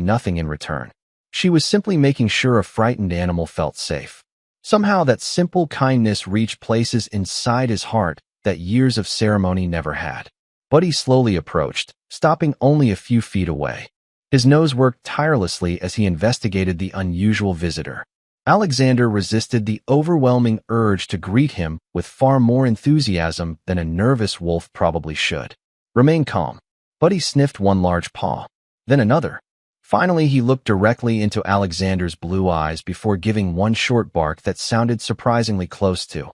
nothing in return. She was simply making sure a frightened animal felt safe. Somehow that simple kindness reached places inside his heart that years of ceremony never had. Buddy slowly approached, stopping only a few feet away. His nose worked tirelessly as he investigated the unusual visitor. Alexander resisted the overwhelming urge to greet him with far more enthusiasm than a nervous wolf probably should. "Remain calm." Buddy sniffed one large paw, then another. Finally, he looked directly into Alexander's blue eyes before giving one short bark that sounded surprisingly close to,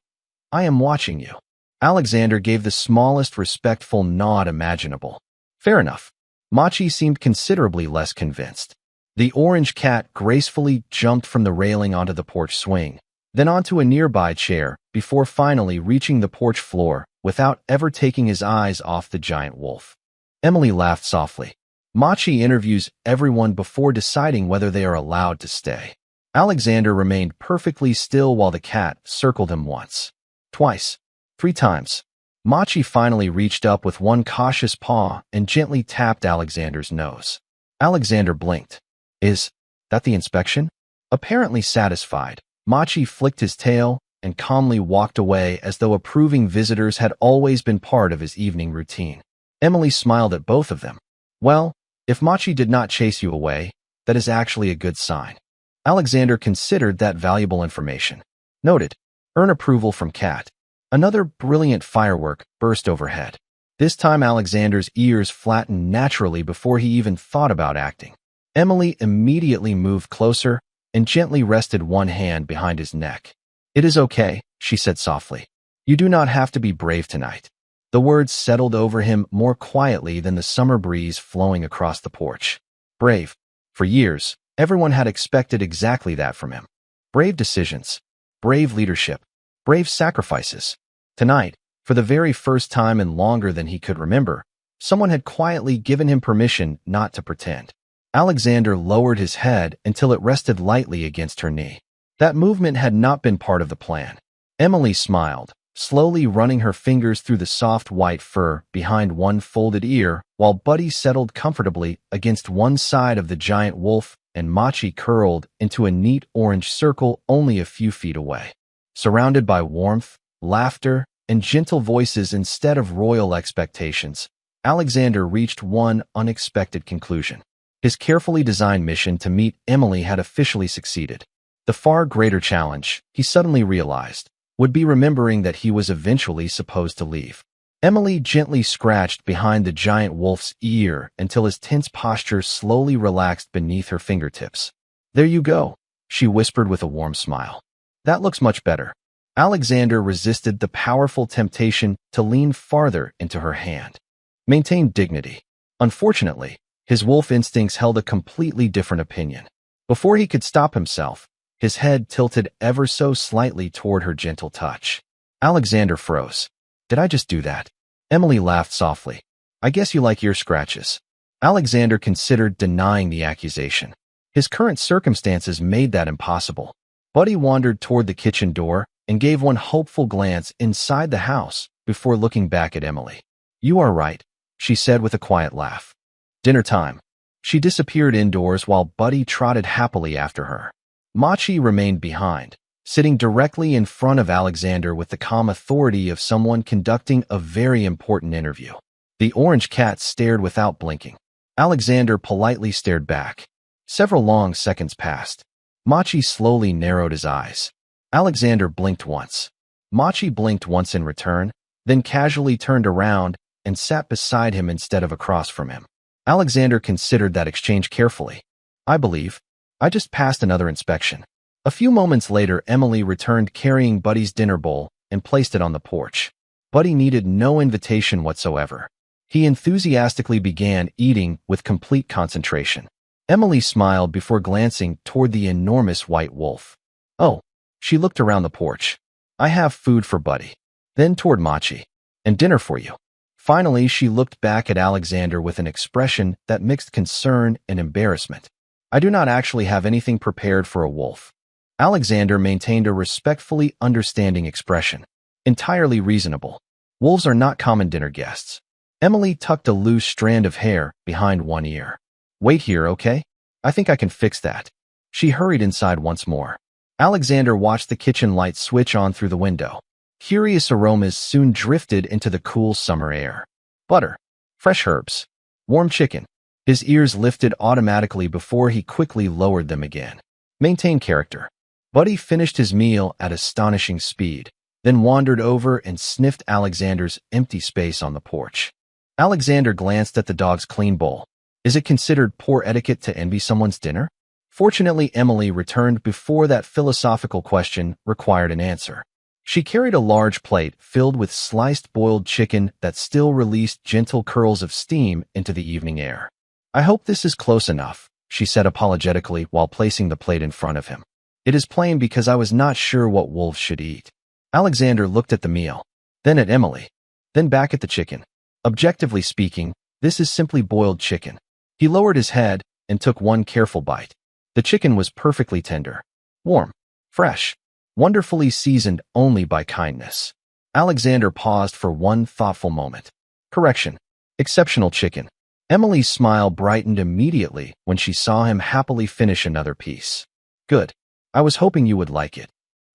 "I am watching you." Alexander gave the smallest respectful nod imaginable. Fair enough. Machi seemed considerably less convinced. The orange cat gracefully jumped from the railing onto the porch swing, then onto a nearby chair before finally reaching the porch floor without ever taking his eyes off the giant wolf. Emily laughed softly. Machi interviews everyone before deciding whether they are allowed to stay. Alexander remained perfectly still while the cat circled him once, twice, 3 times. Machi finally reached up with one cautious paw and gently tapped Alexander's nose. Alexander blinked. "Is that the inspection?" Apparently satisfied, Machi flicked his tail and calmly walked away as though approving visitors had always been part of his evening routine. Emily smiled at both of them. "Well, if Machi did not chase you away, that is actually a good sign." Alexander considered that valuable information. Noted. Earn approval from Cat. Another brilliant firework burst overhead. This time Alexander's ears flattened naturally before he even thought about acting. Emily immediately moved closer and gently rested one hand behind his neck. "It is okay," she said softly. "You do not have to be brave tonight." The words settled over him more quietly than the summer breeze flowing across the porch. Brave. For years, everyone had expected exactly that from him. Brave decisions, brave leadership, brave sacrifices. Tonight, For the very first time in longer than he could remember, someone had quietly given him permission not to pretend. Alexander lowered his head until it rested lightly against her knee. That movement had not been part of the plan. Emily smiled, slowly running her fingers through the soft white fur behind one folded ear, while Buddy settled comfortably against one side of the giant wolf and Machi curled into a neat orange circle only a few feet away. Surrounded by warmth, laughter, and gentle voices instead of royal expectations, Alexander reached one unexpected conclusion. His carefully designed mission to meet Emily had officially succeeded. The far greater challenge, he suddenly realized, would be remembering that he was eventually supposed to leave. Emily gently scratched behind the giant wolf's ear until his tense posture slowly relaxed beneath her fingertips. "There you go," she whispered with a warm smile. "That looks much better." Alexander resisted the powerful temptation to lean farther into her hand. Maintain dignity. Unfortunately, his wolf instincts held a completely different opinion. Before he could stop himself, his head tilted ever so slightly toward her gentle touch. Alexander froze. "Did I just do that?" Emily laughed softly. "I guess you like ear scratches." Alexander considered denying the accusation. His current circumstances made that impossible. Buddy wandered toward the kitchen door and gave one hopeful glance inside the house before looking back at Emily. "You are right," she said with a quiet laugh. "Dinner time." She disappeared indoors while Buddy trotted happily after her. Machi remained behind, sitting directly in front of Alexander with the calm authority of someone conducting a very important interview. The orange cat stared without blinking. Alexander politely stared back. Several long seconds passed. Machi slowly narrowed his eyes. Alexander blinked once. Machi blinked once in return, then casually turned around and sat beside him instead of across from him. Alexander considered that exchange carefully. "I believe I just passed another inspection." A few moments later, Emily returned carrying Buddy's dinner bowl and placed it on the porch. Buddy needed no invitation whatsoever. He enthusiastically began eating with complete concentration. Emily smiled before glancing toward the enormous white wolf. "Oh," she looked around the porch. "I have food for Buddy." Then toward Machi. "And dinner for you." Finally, she looked back at Alexander with an expression that mixed concern and embarrassment. "I do not actually have anything prepared for a wolf." Alexander maintained a respectfully understanding expression. Entirely reasonable. Wolves are not common dinner guests. Emily tucked a loose strand of hair behind one ear. "Wait here, okay? I think I can fix that." She hurried inside once more. Alexander watched the kitchen light switch on through the window. Curious aromas soon drifted into the cool summer air. Butter, fresh herbs, warm chicken. His ears lifted automatically before he quickly lowered them again. Maintain character. Buddy finished his meal at astonishing speed, then wandered over and sniffed Alexander's empty space on the porch. Alexander glanced at the dog's clean bowl. Is it considered poor etiquette to envy someone's dinner? Fortunately, Emily returned before that philosophical question required an answer. She carried a large plate filled with sliced boiled chicken that still released gentle curls of steam into the evening air. "I hope this is close enough," she said apologetically while placing the plate in front of him. "It is plain because I was not sure what wolves should eat." Alexander looked at the meal, then at Emily, then back at the chicken. "Objectively speaking, this is simply boiled chicken." He lowered his head and took one careful bite. The chicken was perfectly tender, warm, fresh, wonderfully seasoned only by kindness. Alexander paused for one thoughtful moment. Correction. Exceptional chicken. Emily's smile brightened immediately when she saw him happily finish another piece. "Good. I was hoping you would like it."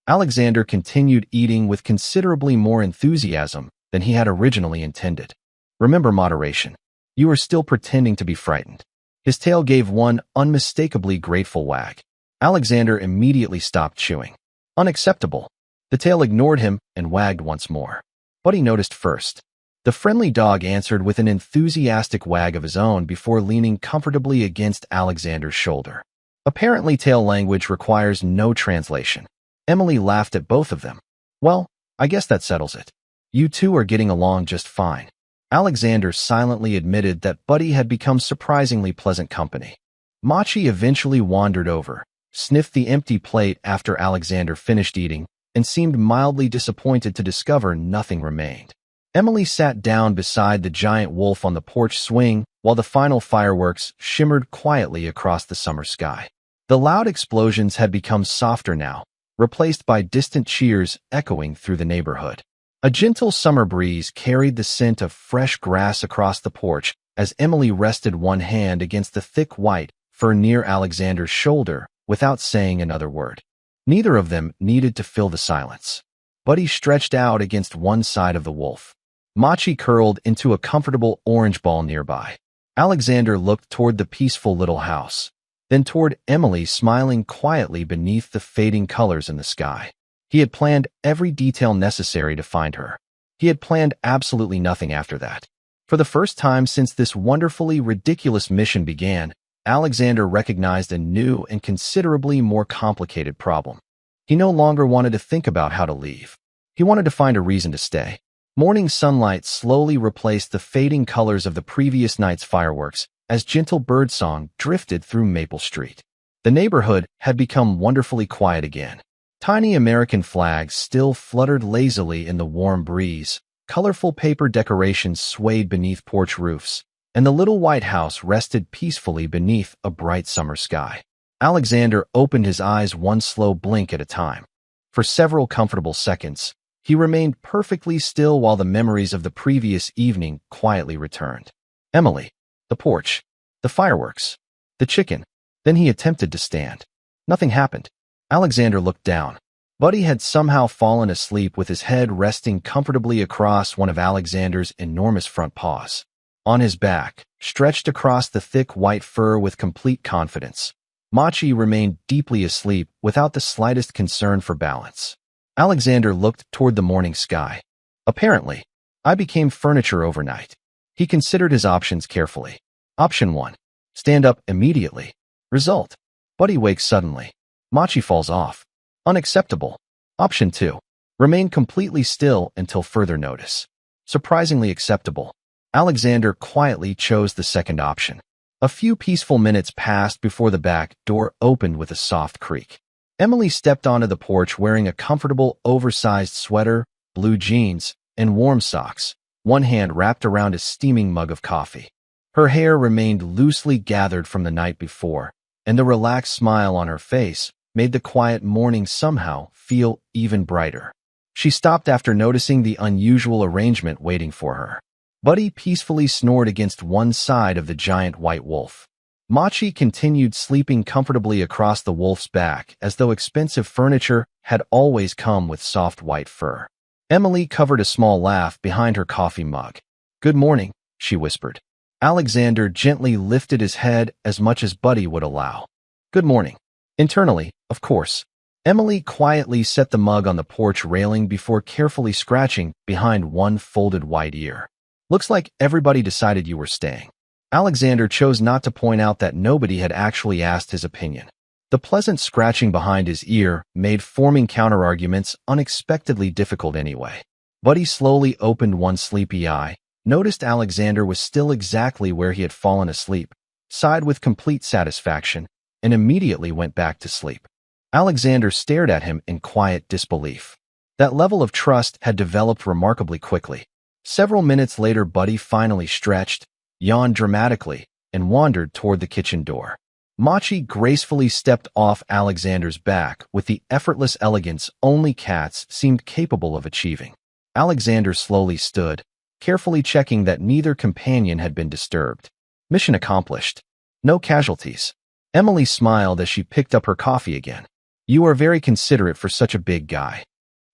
Alexander continued eating with considerably more enthusiasm than he had originally intended. "Remember moderation. You are still pretending to be frightened." His tail gave one unmistakably grateful wag. Alexander immediately stopped chewing. Unacceptable. The tail ignored him and wagged once more. Buddy noticed first. The friendly dog answered with an enthusiastic wag of his own before leaning comfortably against Alexander's shoulder. Apparently, tail language requires no translation. Emily laughed at both of them. "Well, I guess that settles it. You two are getting along just fine." Alexander silently admitted that Buddy had become surprisingly pleasant company. Machi eventually wandered over, sniffed the empty plate after Alexander finished eating, and seemed mildly disappointed to discover nothing remained. Emily sat down beside the giant wolf on the porch swing while the final fireworks shimmered quietly across the summer sky. The loud explosions had become softer now, replaced by distant cheers echoing through the neighborhood. A gentle summer breeze carried the scent of fresh grass across the porch as Emily rested one hand against the thick white fur near Alexander's shoulder without saying another word. Neither of them needed to fill the silence. Buddy stretched out against one side of the wolf. Machi curled into a comfortable orange ball nearby. Alexander looked toward the peaceful little house, then toward Emily smiling quietly beneath the fading colors in the sky. He had planned every detail necessary to find her. He had planned absolutely nothing after that. For the first time since this wonderfully ridiculous mission began, Alexander recognized a new and considerably more complicated problem. He no longer wanted to think about how to leave. He wanted to find a reason to stay. Morning sunlight slowly replaced the fading colors of the previous night's fireworks as gentle birdsong drifted through Maple Street. The neighborhood had become wonderfully quiet again. Tiny American flags still fluttered lazily in the warm breeze. Colorful paper decorations swayed beneath porch roofs, and the little white house rested peacefully beneath a bright summer sky. Alexander opened his eyes one slow blink at a time. For several comfortable seconds, he remained perfectly still while the memories of the previous evening quietly returned. Emily, the porch, the fireworks, the chicken. Then he attempted to stand. Nothing happened. Alexander looked down. Buddy had somehow fallen asleep with his head resting comfortably across one of Alexander's enormous front paws. On his back, stretched across the thick white fur with complete confidence, Machi remained deeply asleep without the slightest concern for balance. Alexander looked toward the morning sky. Apparently, I became furniture overnight. He considered his options carefully. Option 1. Stand up immediately. Result. Buddy wakes suddenly. Machi falls off. Unacceptable. Option 2. Remain completely still until further notice. Surprisingly acceptable. Alexander quietly chose the second option. A few peaceful minutes passed before the back door opened with a soft creak. Emily stepped onto the porch wearing a comfortable, oversized sweater, blue jeans, and warm socks, one hand wrapped around a steaming mug of coffee. Her hair remained loosely gathered from the night before, and the relaxed smile on her face made the quiet morning somehow feel even brighter. She stopped after noticing the unusual arrangement waiting for her. Buddy peacefully snored against one side of the giant white wolf. Machi continued sleeping comfortably across the wolf's back as though expensive furniture had always come with soft white fur. Emily covered a small laugh behind her coffee mug. "Good morning," she whispered. Alexander gently lifted his head as much as Buddy would allow. "Good morning." Internally, of course. Emily quietly set the mug on the porch railing before carefully scratching behind one folded white ear. "Looks like everybody decided you were staying." Alexander chose not to point out that nobody had actually asked his opinion. The pleasant scratching behind his ear made forming counterarguments unexpectedly difficult anyway. Buddy slowly opened one sleepy eye, noticed Alexander was still exactly where he had fallen asleep, sighed with complete satisfaction, and immediately went back to sleep. Alexander stared at him in quiet disbelief. That level of trust had developed remarkably quickly. Several minutes later, Buddy finally stretched, yawned dramatically, and wandered toward the kitchen door. Machi gracefully stepped off Alexander's back with the effortless elegance only cats seemed capable of achieving. Alexander slowly stood, carefully checking that neither companion had been disturbed. Mission accomplished. No casualties. Emily smiled as she picked up her coffee again. "You are very considerate for such a big guy."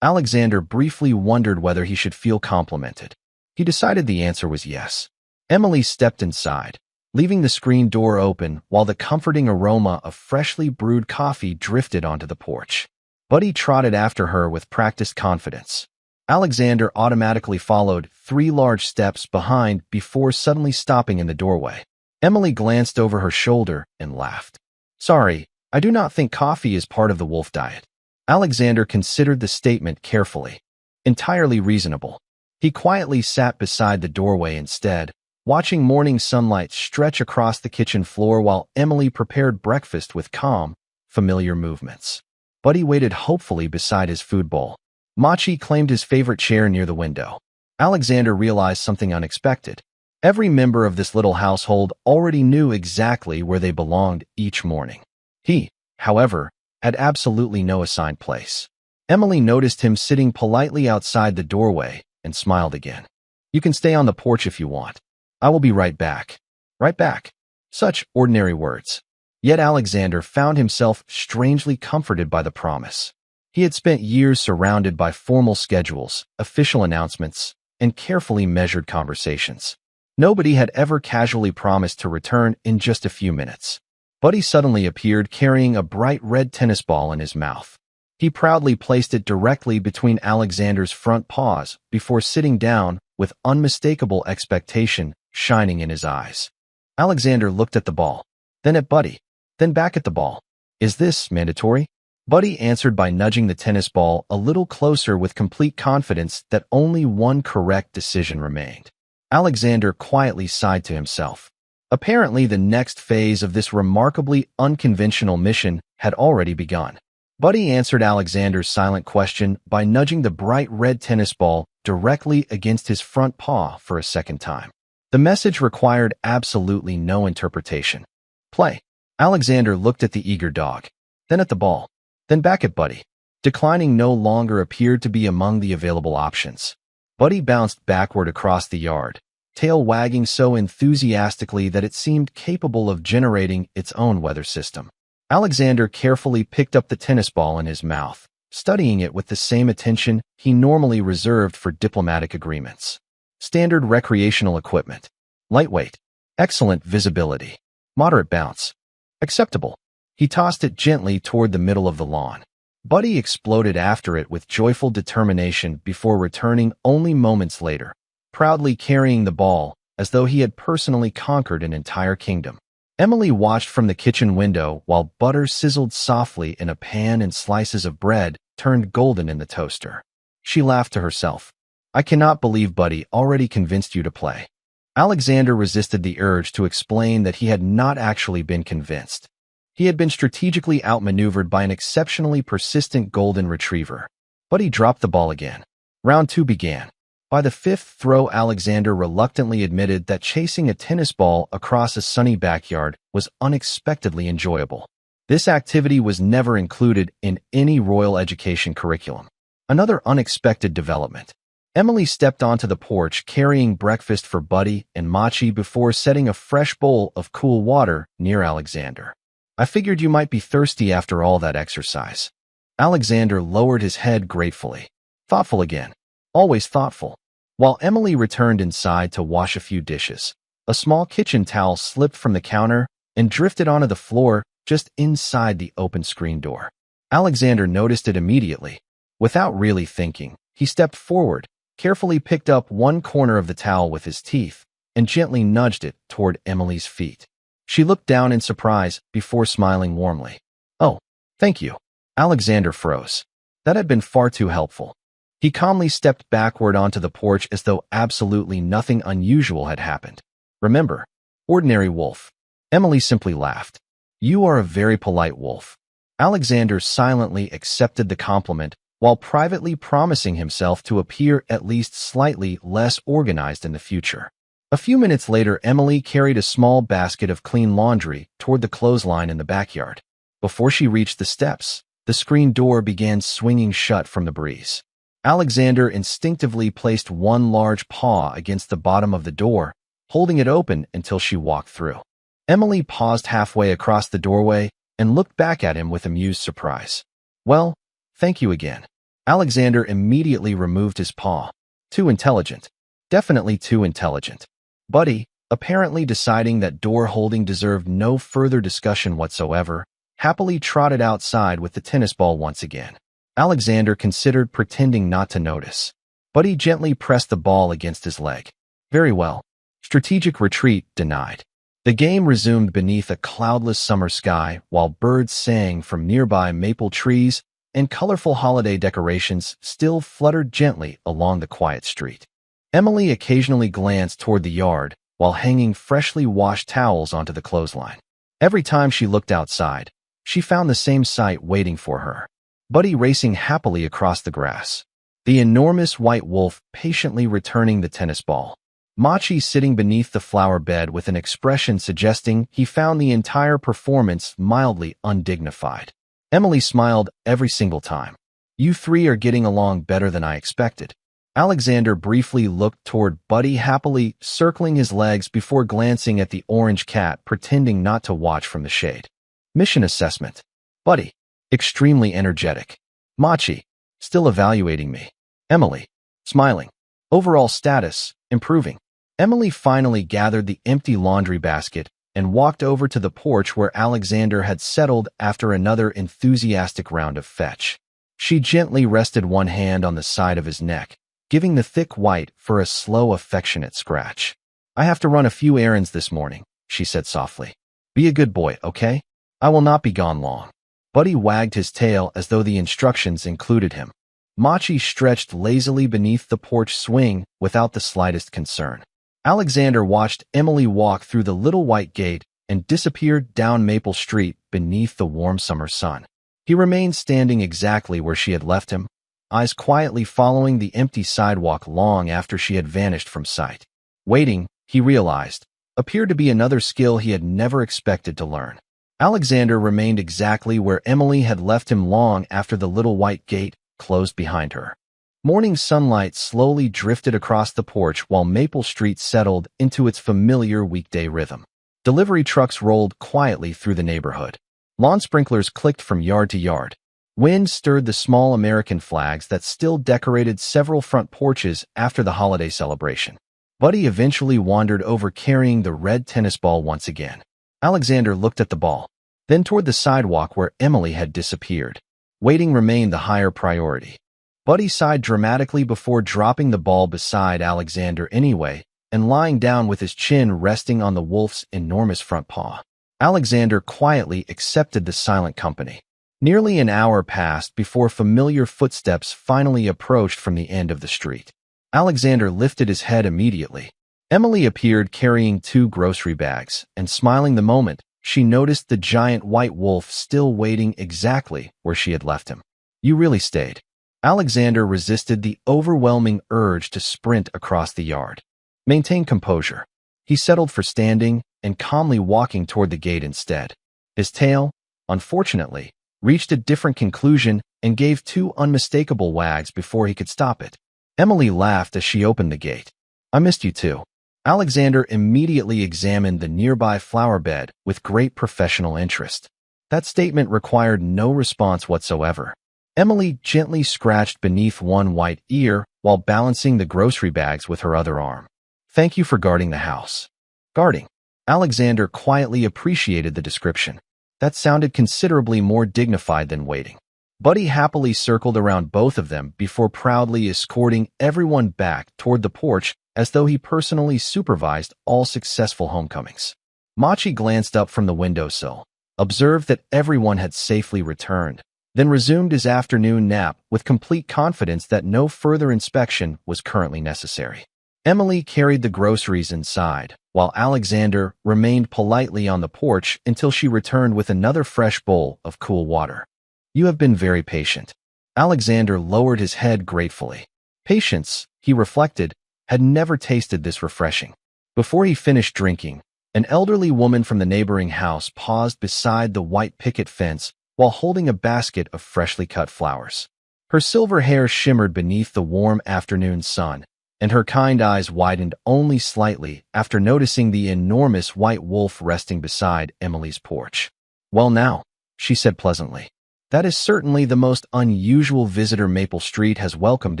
Alexander briefly wondered whether he should feel complimented. He decided the answer was yes. Emily stepped inside, leaving the screen door open while the comforting aroma of freshly brewed coffee drifted onto the porch. Buddy trotted after her with practiced confidence. Alexander automatically followed 3 large steps behind before suddenly stopping in the doorway. Emily glanced over her shoulder and laughed. "Sorry, I do not think coffee is part of the wolf diet." Alexander considered the statement carefully. Entirely reasonable. He quietly sat beside the doorway instead, watching morning sunlight stretch across the kitchen floor while Emily prepared breakfast with calm, familiar movements. Buddy waited hopefully beside his food bowl. Machi claimed his favorite chair near the window. Alexander realized something unexpected. Every member of this little household already knew exactly where they belonged each morning. He, however, had absolutely no assigned place. Emily noticed him sitting politely outside the doorway and smiled again. "You can stay on the porch if you want. I will be right back." Right back. Such ordinary words. Yet Alexander found himself strangely comforted by the promise. He had spent years surrounded by formal schedules, official announcements, and carefully measured conversations. Nobody had ever casually promised to return in just a few minutes. Buddy suddenly appeared carrying a bright red tennis ball in his mouth. He proudly placed it directly between Alexander's front paws before sitting down with unmistakable expectation shining in his eyes. Alexander looked at the ball, then at Buddy, then back at the ball. "Is this mandatory?" Buddy answered by nudging the tennis ball a little closer with complete confidence that only one correct decision remained. Alexander quietly sighed to himself. Apparently, the next phase of this remarkably unconventional mission had already begun. Buddy answered Alexander's silent question by nudging the bright red tennis ball directly against his front paw for a second time. The message required absolutely no interpretation. "Play." Alexander looked at the eager dog, then at the ball, then back at Buddy. Declining no longer appeared to be among the available options. Buddy bounced backward across the yard, tail wagging so enthusiastically that it seemed capable of generating its own weather system. Alexander carefully picked up the tennis ball in his mouth, studying it with the same attention he normally reserved for diplomatic agreements. Standard recreational equipment. Lightweight. Excellent visibility. Moderate bounce. Acceptable. He tossed it gently toward the middle of the lawn. Buddy exploded after it with joyful determination before returning only moments later, proudly carrying the ball as though he had personally conquered an entire kingdom. Emily watched from the kitchen window while butter sizzled softly in a pan and slices of bread turned golden in the toaster. She laughed to herself. "I cannot believe Buddy already convinced you to play." Alexander resisted the urge to explain that he had not actually been convinced. He had been strategically outmaneuvered by an exceptionally persistent golden retriever. Buddy dropped the ball again. Round 2 began. By the 5th throw, Alexander reluctantly admitted that chasing a tennis ball across a sunny backyard was unexpectedly enjoyable. This activity was never included in any royal education curriculum. Another unexpected development. Emily stepped onto the porch carrying breakfast for Buddy and Machi before setting a fresh bowl of cool water near Alexander. "I figured you might be thirsty after all that exercise." Alexander lowered his head gratefully. Thoughtful again. Always thoughtful. While Emily returned inside to wash a few dishes, a small kitchen towel slipped from the counter and drifted onto the floor just inside the open screen door. Alexander noticed it immediately. Without really thinking, he stepped forward, carefully picked up one corner of the towel with his teeth, and gently nudged it toward Emily's feet. She looked down in surprise before smiling warmly. "Oh, thank you." Alexander froze. That had been far too helpful. He calmly stepped backward onto the porch as though absolutely nothing unusual had happened. "Remember, ordinary wolf." Emily simply laughed. "You are a very polite wolf." Alexander silently accepted the compliment while privately promising himself to appear at least slightly less organized in the future. A few minutes later, Emily carried a small basket of clean laundry toward the clothesline in the backyard. Before she reached the steps, the screen door began swinging shut from the breeze. Alexander instinctively placed one large paw against the bottom of the door, holding it open until she walked through. Emily paused halfway across the doorway and looked back at him with amused surprise. "Well, thank you again." Alexander immediately removed his paw. Too intelligent. Definitely too intelligent. Buddy, apparently deciding that door holding deserved no further discussion whatsoever, happily trotted outside with the tennis ball once again. Alexander considered pretending not to notice. Buddy gently pressed the ball against his leg. "Very well." Strategic retreat denied. The game resumed beneath a cloudless summer sky while birds sang from nearby maple trees and colorful holiday decorations still fluttered gently along the quiet street. Emily occasionally glanced toward the yard while hanging freshly washed towels onto the clothesline. Every time she looked outside, she found the same sight waiting for her. Buddy racing happily across the grass. The enormous white wolf patiently returning the tennis ball. Machi sitting beneath the flower bed with an expression suggesting he found the entire performance mildly undignified. Emily smiled every single time. You three are getting along better than I expected. Alexander briefly looked toward Buddy happily circling his legs before glancing at the orange cat pretending not to watch from the shade. Mission assessment. Buddy. Extremely energetic. Machi. Still evaluating me. Emily. Smiling. Overall status. Improving. Emily finally gathered the empty laundry basket and walked over to the porch where Alexander had settled after another enthusiastic round of fetch. She gently rested one hand on the side of his neck, giving the thick white fur a slow, affectionate scratch. I have to run a few errands this morning, she said softly. Be a good boy, okay? I will not be gone long. Buddy wagged his tail as though the instructions included him. Machi stretched lazily beneath the porch swing without the slightest concern. Alexander watched Emily walk through the little white gate and disappeared down Maple Street beneath the warm summer sun. He remained standing exactly where she had left him, eyes quietly following the empty sidewalk long after she had vanished from sight. Waiting, he realized, appeared to be another skill he had never expected to learn. Alexander remained exactly where Emily had left him long after the little white gate closed behind her. Morning sunlight slowly drifted across the porch while Maple Street settled into its familiar weekday rhythm. Delivery trucks rolled quietly through the neighborhood. Lawn sprinklers clicked from yard to yard. Wind stirred the small American flags that still decorated several front porches after the holiday celebration. Buddy eventually wandered over carrying the red tennis ball once again. Alexander looked at the ball, then toward the sidewalk where Emily had disappeared. Waiting remained the higher priority. Buddy sighed dramatically before dropping the ball beside Alexander anyway and lying down with his chin resting on the wolf's enormous front paw. Alexander quietly accepted the silent company. Nearly an hour passed before familiar footsteps finally approached from the end of the street. Alexander lifted his head immediately. Emily appeared carrying 2 grocery bags, and smiling the moment, she noticed the giant white wolf still waiting exactly where she had left him. You really stayed. Alexander resisted the overwhelming urge to sprint across the yard. Maintain composure. He settled for standing and calmly walking toward the gate instead. His tail, unfortunately, reached a different conclusion and gave 2 unmistakable wags before he could stop it. Emily laughed as she opened the gate. I missed you too. Alexander immediately examined the nearby flower bed with great professional interest. That statement required no response whatsoever. Emily gently scratched beneath one white ear while balancing the grocery bags with her other arm. Thank you for guarding the house. Guarding. Alexander quietly appreciated the description. That sounded considerably more dignified than waiting. Buddy happily circled around both of them before proudly escorting everyone back toward the porch as though he personally supervised all successful homecomings. Machi glanced up from the windowsill, observed that everyone had safely returned, then resumed his afternoon nap with complete confidence that no further inspection was currently necessary. Emily carried the groceries inside, while Alexander remained politely on the porch until she returned with another fresh bowl of cool water. You have been very patient. Alexander lowered his head gratefully. Patience, he reflected, had never tasted this refreshing. Before he finished drinking, an elderly woman from the neighboring house paused beside the white picket fence while holding a basket of freshly cut flowers. Her silver hair shimmered beneath the warm afternoon sun, and her kind eyes widened only slightly after noticing the enormous white wolf resting beside Emily's porch. Well now, she said pleasantly. That is certainly the most unusual visitor Maple Street has welcomed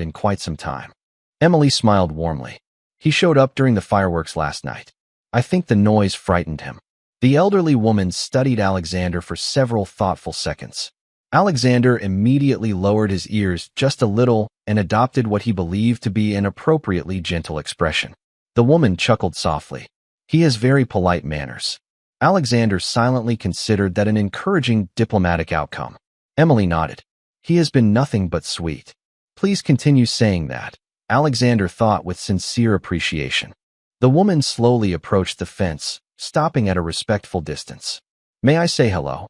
in quite some time. Emily smiled warmly. He showed up during the fireworks last night. I think the noise frightened him. The elderly woman studied Alexander for several thoughtful seconds. Alexander immediately lowered his ears just a little and adopted what he believed to be an appropriately gentle expression. The woman chuckled softly. He has very polite manners. Alexander silently considered that an encouraging diplomatic outcome. Emily nodded. He has been nothing but sweet. Please continue saying that, Alexander thought with sincere appreciation. The woman slowly approached the fence, stopping at a respectful distance. May I say hello?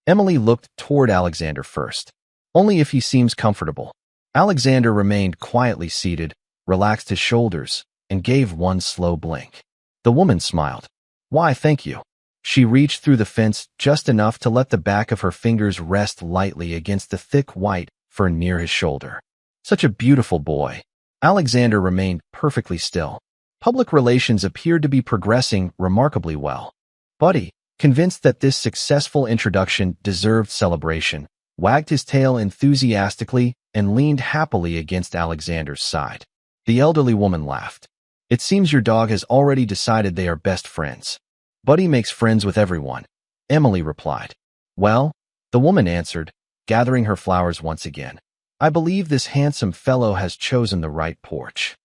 Emily looked toward Alexander first. Only if he seems comfortable. Alexander remained quietly seated, relaxed his shoulders, and gave one slow blink. The woman smiled. Why, thank you. She reached through the fence just enough to let the back of her fingers rest lightly against the thick white fur near his shoulder. Such a beautiful boy. Alexander remained perfectly still. Public relations appeared to be progressing remarkably well. Buddy, convinced that this successful introduction deserved celebration, wagged his tail enthusiastically and leaned happily against Alexander's side. The elderly woman laughed. It seems your dog has already decided they are best friends. Buddy makes friends with everyone, Emily replied. Well, the woman answered, gathering her flowers once again. I believe this handsome fellow has chosen the right porch.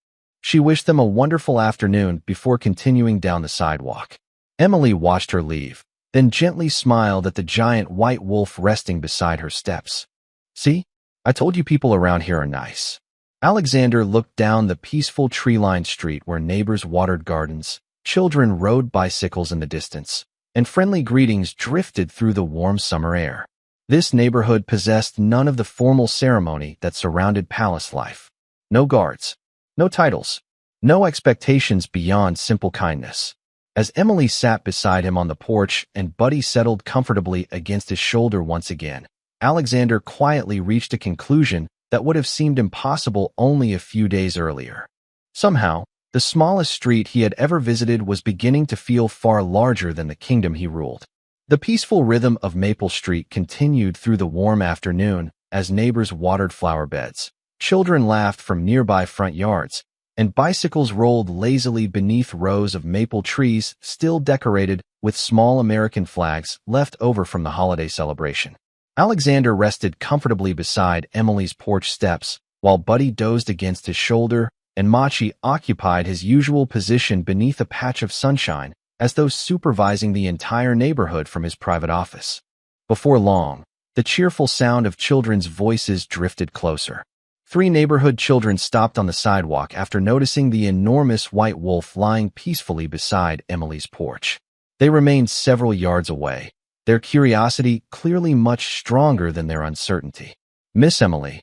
She wished them a wonderful afternoon before continuing down the sidewalk. Emily watched her leave, then gently smiled at the giant white wolf resting beside her steps. See? I told you people around here are nice. Alexander looked down the peaceful tree-lined street where neighbors watered gardens, children rode bicycles in the distance, and friendly greetings drifted through the warm summer air. This neighborhood possessed none of the formal ceremony that surrounded palace life. No guards, no titles, no expectations beyond simple kindness. As Emily sat beside him on the porch and Buddy settled comfortably against his shoulder once again, Alexander quietly reached a conclusion that would have seemed impossible only a few days earlier. Somehow, the smallest street he had ever visited was beginning to feel far larger than the kingdom he ruled. The peaceful rhythm of Maple Street continued through the warm afternoon as neighbors watered flower beds, children laughed from nearby front yards, and bicycles rolled lazily beneath rows of maple trees still decorated with small American flags left over from the holiday celebration. Alexander rested comfortably beside Emily's porch steps while Buddy dozed against his shoulder and Machi occupied his usual position beneath a patch of sunshine as though supervising the entire neighborhood from his private office. Before long, the cheerful sound of children's voices drifted closer. 3 neighborhood children stopped on the sidewalk after noticing the enormous white wolf lying peacefully beside Emily's porch. They remained several yards away, their curiosity clearly much stronger than their uncertainty. Miss Emily,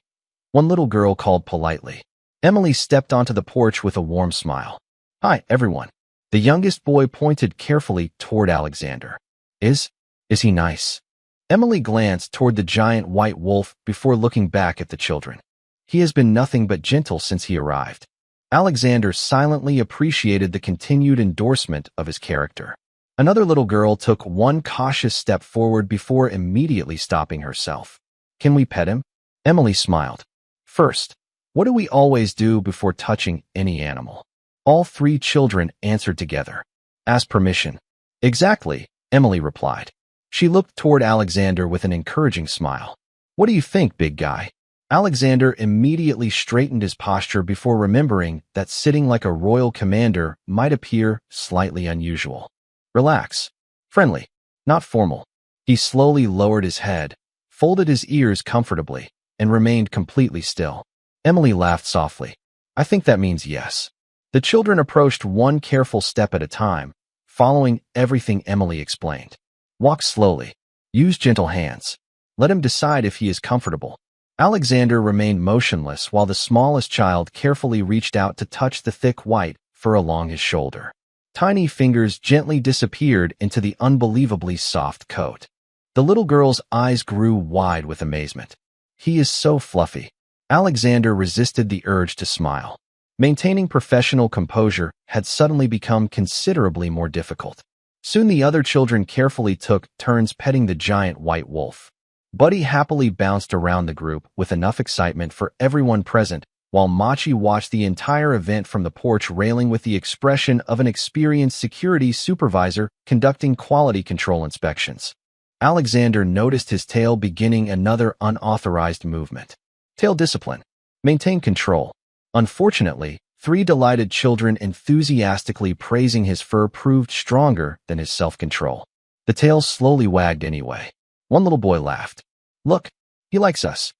one little girl called politely. Emily stepped onto the porch with a warm smile. Hi, everyone. The youngest boy pointed carefully toward Alexander. Is he nice? Emily glanced toward the giant white wolf before looking back at the children. He has been nothing but gentle since he arrived. Alexander silently appreciated the continued endorsement of his character. Another little girl took one cautious step forward before immediately stopping herself. Can we pet him? Emily smiled. First, what do we always do before touching any animal? All 3 children answered together. Ask permission. Exactly, Emily replied. She looked toward Alexander with an encouraging smile. What do you think, big guy? Alexander immediately straightened his posture before remembering that sitting like a royal commander might appear slightly unusual. Relax. Friendly. Not formal. He slowly lowered his head, folded his ears comfortably, and remained completely still. Emily laughed softly. I think that means yes. The children approached one careful step at a time, following everything Emily explained. Walk slowly. Use gentle hands. Let him decide if he is comfortable. Alexander remained motionless while the smallest child carefully reached out to touch the thick white fur along his shoulder. Tiny fingers gently disappeared into the unbelievably soft coat. The little girl's eyes grew wide with amazement. He is so fluffy. Alexander resisted the urge to smile. Maintaining professional composure had suddenly become considerably more difficult. Soon the other children carefully took turns petting the giant white wolf. Buddy happily bounced around the group with enough excitement for everyone present, while Machi watched the entire event from the porch railing with the expression of an experienced security supervisor conducting quality control inspections. Alexander noticed his tail beginning another unauthorized movement. Tail discipline. Maintain control. Unfortunately, 3 delighted children enthusiastically praising his fur proved stronger than his self-control. The tail slowly wagged anyway. One little boy laughed. Look, he likes us.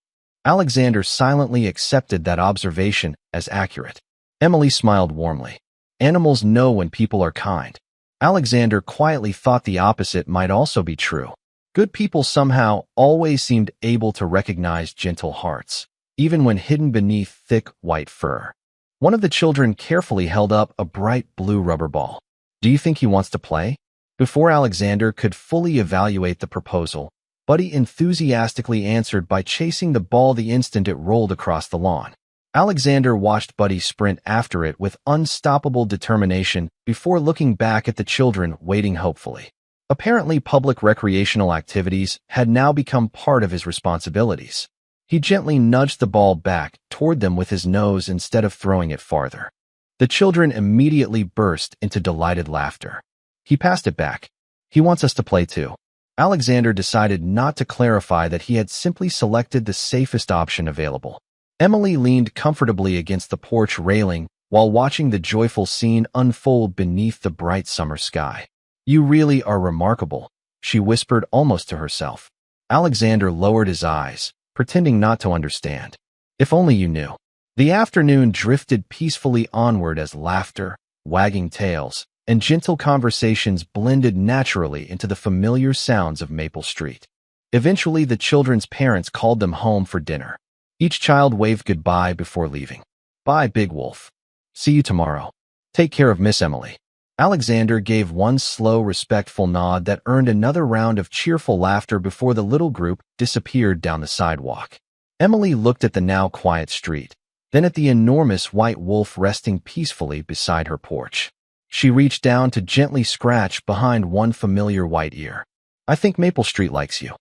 Alexander silently accepted that observation as accurate. Emily smiled warmly. Animals know when people are kind. Alexander quietly thought the opposite might also be true. Good people somehow always seemed able to recognize gentle hearts. even when hidden beneath thick white fur. One of the children carefully held up a bright blue rubber ball. "Do you think he wants to play?" Before Alexander could fully evaluate the proposal, Buddy enthusiastically answered by chasing the ball the instant it rolled across the lawn. Alexander watched Buddy sprint after it with unstoppable determination before looking back at the children waiting hopefully. Apparently, public recreational activities had now become part of his responsibilities. He gently nudged the ball back toward them with his nose instead of throwing it farther. The children immediately burst into delighted laughter. "He passed it back. He wants us to play too." Alexander decided not to clarify that he had simply selected the safest option available. Emily leaned comfortably against the porch railing while watching the joyful scene unfold beneath the bright summer sky. "You really are remarkable," she whispered almost to herself. Alexander lowered his eyes, pretending not to understand. "If only you knew." The afternoon drifted peacefully onward as laughter, wagging tails, and gentle conversations blended naturally into the familiar sounds of Maple Street. Eventually, the children's parents called them home for dinner. Each child waved goodbye before leaving. "Bye, Big Wolf. See you tomorrow. Take care of Miss Emily." Alexander gave one slow, respectful nod that earned another round of cheerful laughter before the little group disappeared down the sidewalk. Emily looked at the now quiet street, then at the enormous white wolf resting peacefully beside her porch. She reached down to gently scratch behind one familiar white ear. "I think Maple Street likes you."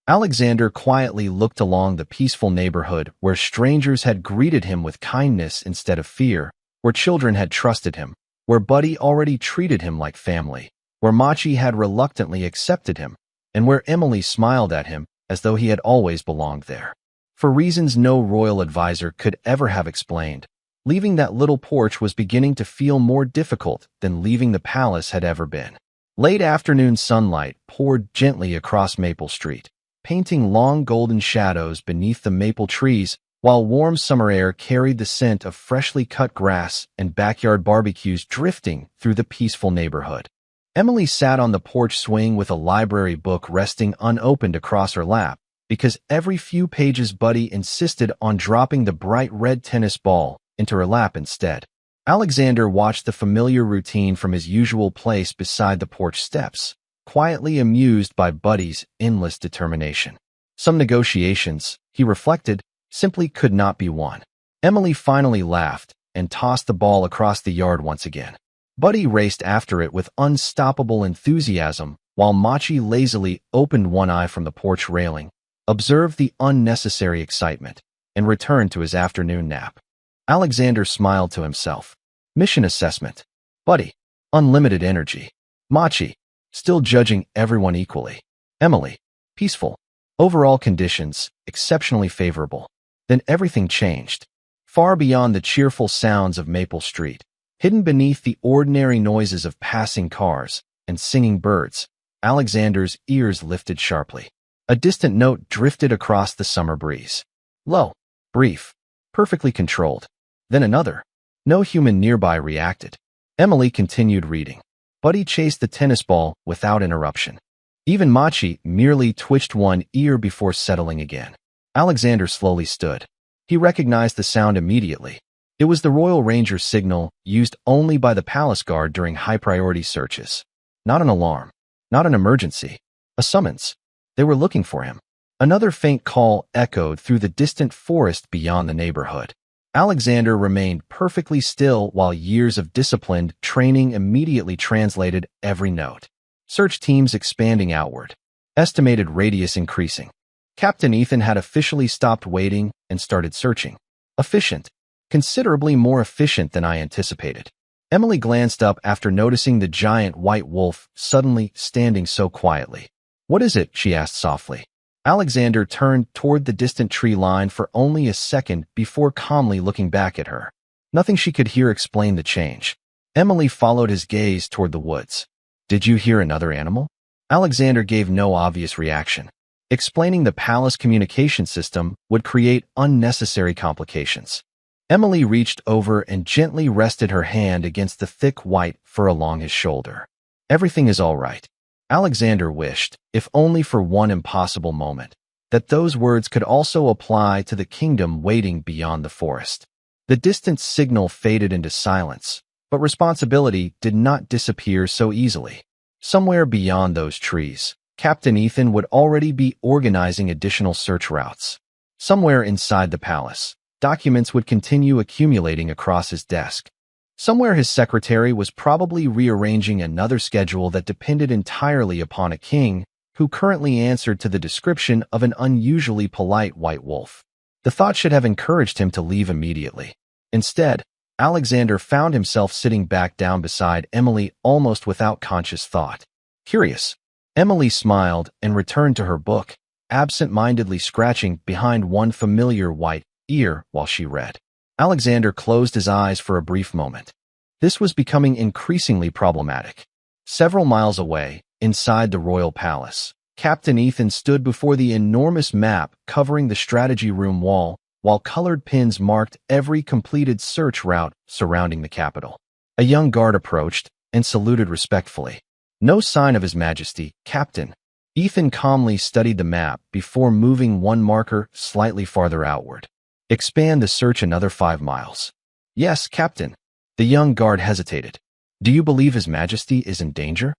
Alexander quietly looked along the peaceful neighborhood where strangers had greeted him with kindness instead of fear, where children had trusted him, where Buddy already treated him like family, where Machi had reluctantly accepted him, and where Emily smiled at him as though he had always belonged there. For reasons no royal advisor could ever have explained, leaving that little porch was beginning to feel more difficult than leaving the palace had ever been. Late afternoon sunlight poured gently across Maple Street, painting long golden shadows beneath the maple trees, while warm summer air carried the scent of freshly cut grass and backyard barbecues drifting through the peaceful neighborhood. Emily sat on the porch swing with a library book resting unopened across her lap, because every few pages Buddy insisted on dropping the bright red tennis ball into her lap instead. Alexander watched the familiar routine from his usual place beside the porch steps, quietly amused by Buddy's endless determination. Some negotiations, he reflected, simply could not be won. Emily finally laughed and tossed the ball across the yard once again. Buddy raced after it with unstoppable enthusiasm, while Machi lazily opened one eye from the porch railing, observed the unnecessary excitement, and returned to his afternoon nap. Alexander smiled to himself. Mission assessment. Buddy, unlimited energy. Machi, still judging everyone equally. Emily, peaceful. Overall conditions, exceptionally favorable. Then everything changed. Far beyond the cheerful sounds of Maple Street, hidden beneath the ordinary noises of passing cars and singing birds, Alexander's ears lifted sharply. A distant note drifted across the summer breeze. Low, brief, perfectly controlled. Then another. No human nearby reacted. Emily continued reading. Buddy chased the tennis ball without interruption. Even Machi merely twitched one ear before settling again. Alexander slowly stood. He recognized the sound immediately. It was the Royal Ranger signal used only by the palace guard during high-priority searches. Not an alarm. Not an emergency. A summons. They were looking for him. Another faint call echoed through the distant forest beyond the neighborhood. Alexander remained perfectly still while years of disciplined training immediately translated every note. Search teams expanding outward. Estimated radius increasing. Captain Ethan had officially stopped waiting and started searching. Efficient. Considerably more efficient than I anticipated. Emily glanced up after noticing the giant white wolf suddenly standing so quietly. What is it? She asked softly. Alexander turned toward the distant tree line for only a second before calmly looking back at her. Nothing she could hear explained the change. Emily followed his gaze toward the woods. Did you hear another animal? Alexander gave no obvious reaction. Explaining the palace communication system would create unnecessary complications. Emily reached over and gently rested her hand against the thick white fur along his shoulder. Everything is all right. Alexander wished, if only for one impossible moment, that those words could also apply to the kingdom waiting beyond the forest. The distant signal faded into silence, but responsibility did not disappear so easily. Somewhere beyond those trees, Captain Ethan would already be organizing additional search routes. Somewhere inside the palace, documents would continue accumulating across his desk. Somewhere his secretary was probably rearranging another schedule that depended entirely upon a king who currently answered to the description of an unusually polite white wolf. The thought should have encouraged him to leave immediately. Instead, Alexander found himself sitting back down beside Emily almost without conscious thought. Curious, Emily smiled and returned to her book, absent-mindedly scratching behind one familiar white ear while she read. Alexander closed his eyes for a brief moment. This was becoming increasingly problematic. Several miles away, inside the royal palace, Captain Ethan stood before the enormous map covering the strategy room wall, while colored pins marked every completed search route surrounding the capital. A young guard approached and saluted respectfully. No sign of His Majesty, Captain. Ethan calmly studied the map before moving one marker slightly farther outward. Expand the search another 5 miles. Yes, Captain. The young guard hesitated. Do you believe His Majesty is in danger?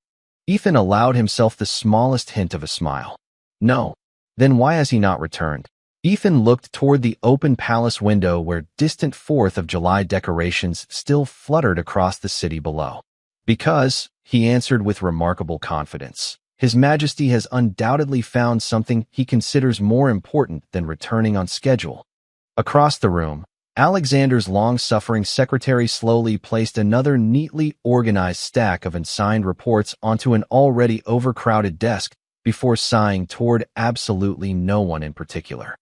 Ethan allowed himself the smallest hint of a smile. No. Then why has he not returned? Ethan looked toward the open palace window where distant 4th of July decorations still fluttered across the city below. Because, he answered with remarkable confidence, His Majesty has undoubtedly found something he considers more important than returning on schedule. Across the room, Alexander's long-suffering secretary slowly placed another neatly organized stack of unsigned reports onto an already overcrowded desk before sighing toward absolutely no one in particular.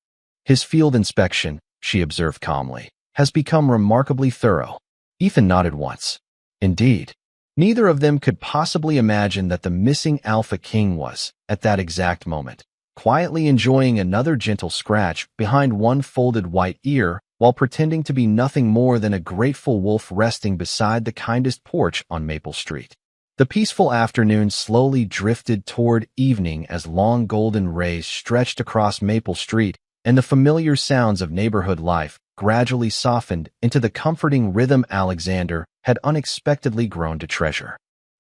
His field inspection, she observed calmly, has become remarkably thorough. Ethan nodded once. Indeed. Neither of them could possibly imagine that the missing Alpha King was, at that exact moment, quietly enjoying another gentle scratch behind one folded white ear while pretending to be nothing more than a grateful wolf resting beside the kindest porch on Maple Street. The peaceful afternoon slowly drifted toward evening as long golden rays stretched across Maple Street, and the familiar sounds of neighborhood life gradually softened into the comforting rhythm Alexander had unexpectedly grown to treasure.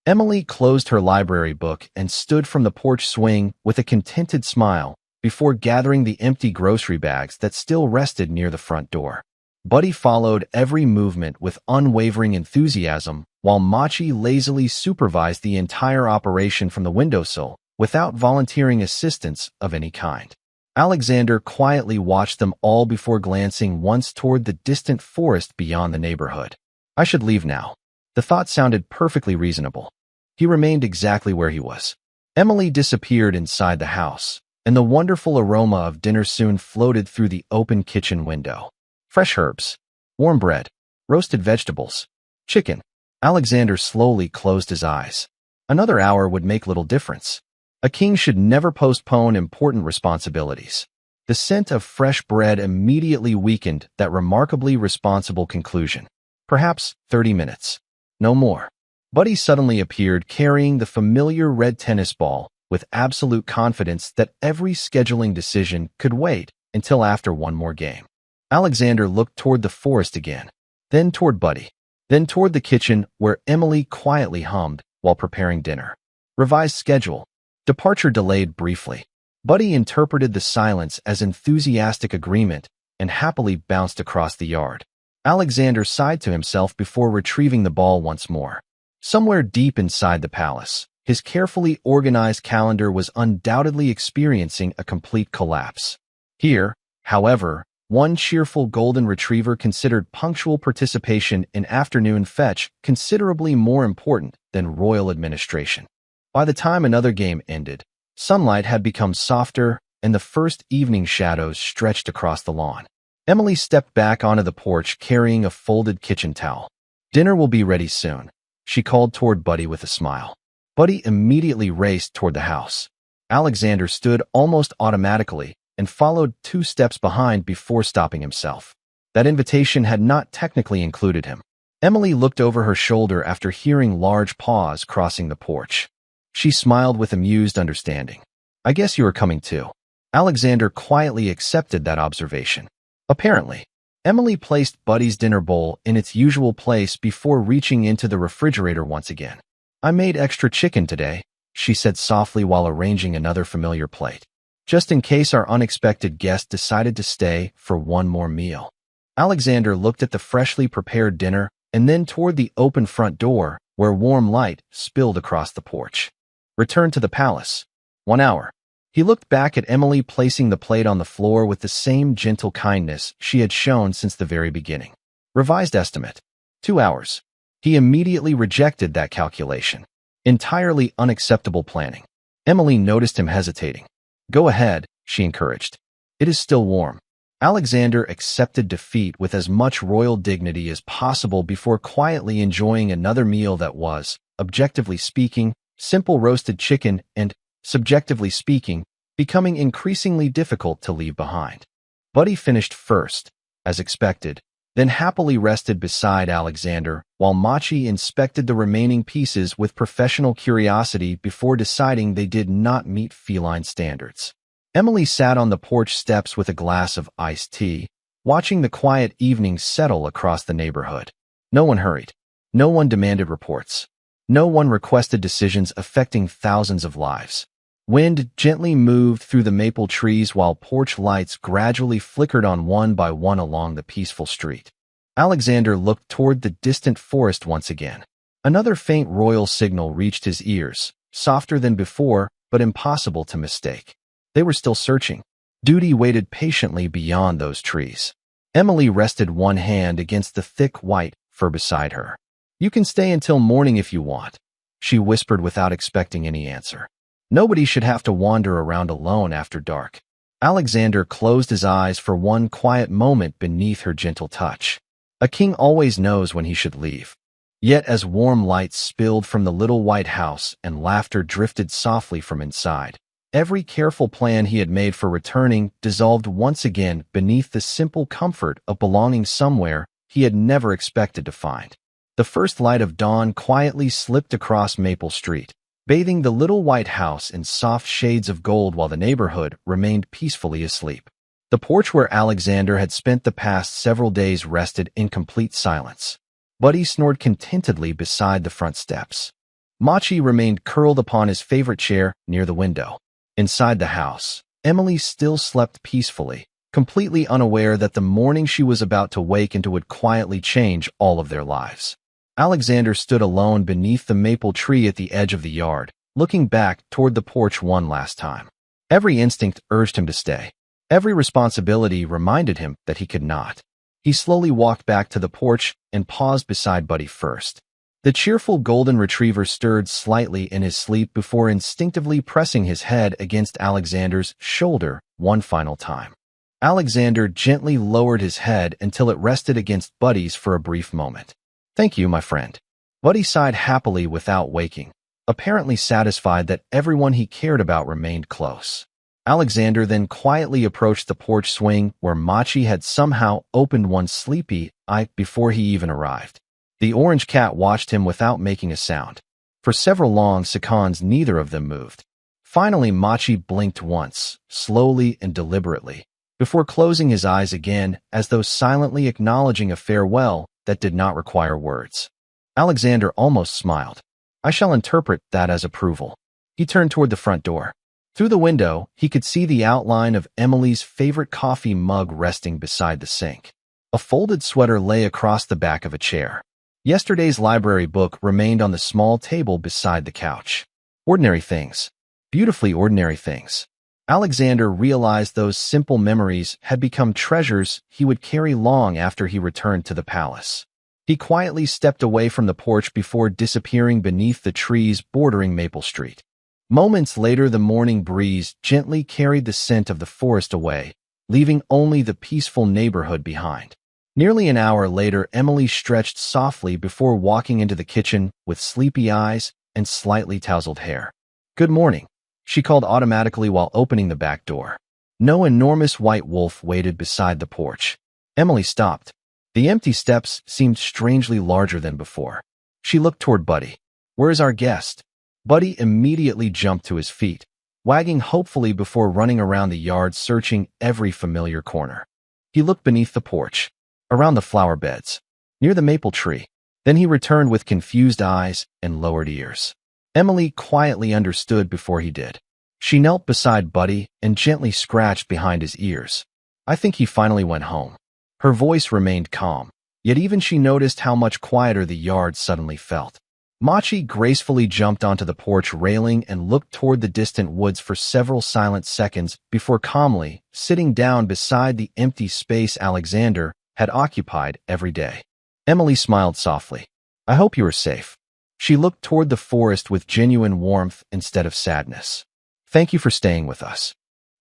Emily closed her library book and stood from the porch swing with a contented smile before gathering the empty grocery bags that still rested near the front door. Buddy followed every movement with unwavering enthusiasm, while Machi lazily supervised the entire operation from the windowsill without volunteering assistance of any kind. Alexander quietly watched them all before glancing once toward the distant forest beyond the neighborhood. I should leave now. The thought sounded perfectly reasonable. He remained exactly where he was. Emily disappeared inside the house, and the wonderful aroma of dinner soon floated through the open kitchen window. Fresh herbs, warm bread, roasted vegetables, chicken. Alexander slowly closed his eyes. Another hour would make little difference. A king should never postpone important responsibilities. The scent of fresh bread immediately weakened that remarkably responsible conclusion. Perhaps 30 minutes. No more. Buddy suddenly appeared carrying the familiar red tennis ball with absolute confidence that every scheduling decision could wait until after one more game. Alexander looked toward the forest again, then toward Buddy, then toward the kitchen where Emily quietly hummed while preparing dinner. Revised schedule. Departure delayed briefly. Buddy interpreted the silence as enthusiastic agreement and happily bounced across the yard. Alexander sighed to himself before retrieving the ball once more. Somewhere deep inside the palace, his carefully organized calendar was undoubtedly experiencing a complete collapse. Here, however, one cheerful golden retriever considered punctual participation in afternoon fetch considerably more important than royal administration. By the time another game ended, sunlight had become softer and the first evening shadows stretched across the lawn. Emily stepped back onto the porch carrying a folded kitchen towel. Dinner will be ready soon, she called toward Buddy with a smile. Buddy immediately raced toward the house. Alexander stood almost automatically and followed 2 steps behind before stopping himself. That invitation had not technically included him. Emily looked over her shoulder after hearing large paws crossing the porch. She smiled with amused understanding. I guess you are coming too. Alexander quietly accepted that observation. Apparently, Emily placed Buddy's dinner bowl in its usual place before reaching into the refrigerator once again. "I made extra chicken today," she said softly while arranging another familiar plate, "just in case our unexpected guest decided to stay for one more meal." Alexander looked at the freshly prepared dinner and then toward the open front door, where warm light spilled across the porch. "Return to the palace. 1 hour." He looked back at Emily placing the plate on the floor with the same gentle kindness she had shown since the very beginning. Revised estimate: 2 hours. He immediately rejected that calculation. Entirely unacceptable planning. Emily noticed him hesitating. "Go ahead," she encouraged. "It is still warm." Alexander accepted defeat with as much royal dignity as possible before quietly enjoying another meal that was, objectively speaking, simple roasted chicken and, subjectively speaking, becoming increasingly difficult to leave behind. Buddy finished first, as expected, then happily rested beside Alexander, while Machi inspected the remaining pieces with professional curiosity before deciding they did not meet feline standards. Emily sat on the porch steps with a glass of iced tea, watching the quiet evening settle across the neighborhood. No one hurried. No one demanded reports. No one requested decisions affecting thousands of lives. Wind gently moved through the maple trees while porch lights gradually flickered on one by one along the peaceful street. Alexander looked toward the distant forest once again. Another faint royal signal reached his ears, softer than before, but impossible to mistake. They were still searching. Duty waited patiently beyond those trees. Emily rested one hand against the thick white fur beside her. "You can stay until morning if you want," she whispered without expecting any answer. Nobody should have to wander around alone after dark. Alexander closed his eyes for one quiet moment beneath her gentle touch. A king always knows when he should leave. Yet as warm lights spilled from the little white house and laughter drifted softly from inside, every careful plan he had made for returning dissolved once again beneath the simple comfort of belonging somewhere he had never expected to find. The first light of dawn quietly slipped across Maple Street, bathing the little white house in soft shades of gold while the neighborhood remained peacefully asleep. The porch where Alexander had spent the past several days rested in complete silence. Buddy snored contentedly beside the front steps. Machi remained curled upon his favorite chair near the window. Inside the house, Emily still slept peacefully, completely unaware that the morning she was about to wake into would quietly change all of their lives. Alexander stood alone beneath the maple tree at the edge of the yard, looking back toward the porch one last time. Every instinct urged him to stay. Every responsibility reminded him that he could not. He slowly walked back to the porch and paused beside Buddy first. The cheerful golden retriever stirred slightly in his sleep before instinctively pressing his head against Alexander's shoulder one final time. Alexander gently lowered his head until it rested against Buddy's for a brief moment. "Thank you, my friend." Buddy sighed happily without waking, apparently satisfied that everyone he cared about remained close. Alexander then quietly approached the porch swing where Machi had somehow opened one sleepy eye before he even arrived. The orange cat watched him without making a sound. For several long seconds, neither of them moved. Finally, Machi blinked once, slowly and deliberately, before closing his eyes again as though silently acknowledging a farewell that did not require words. Alexander almost smiled. "I shall interpret that as approval." He turned toward the front door. Through the window, he could see the outline of Emily's favorite coffee mug resting beside the sink. A folded sweater lay across the back of a chair. Yesterday's library book remained on the small table beside the couch. Ordinary things. Beautifully ordinary things. Alexander realized those simple memories had become treasures he would carry long after he returned to the palace. He quietly stepped away from the porch before disappearing beneath the trees bordering Maple Street. Moments later, the morning breeze gently carried the scent of the forest away, leaving only the peaceful neighborhood behind. Nearly an hour later, Emily stretched softly before walking into the kitchen with sleepy eyes and slightly tousled hair. "Good morning," she called automatically while opening the back door. No enormous white wolf waited beside the porch. Emily stopped. The empty steps seemed strangely larger than before. She looked toward Buddy. "Where is our guest?" Buddy immediately jumped to his feet. wagging hopefully before running around the yard searching every familiar corner. He looked beneath the porch, around the flower beds, near the maple tree. Then he returned with confused eyes and lowered ears. Emily quietly understood before he did. She knelt beside Buddy and gently scratched behind his ears. I think he finally went home. Her voice remained calm, yet even she noticed how much quieter the yard suddenly felt. Machi gracefully jumped onto the porch railing and looked toward the distant woods for several silent seconds before calmly sitting down beside the empty space Alexander had occupied every day. Emily smiled softly. I hope you are safe. She looked toward the forest with genuine warmth instead of sadness. Thank you for staying with us.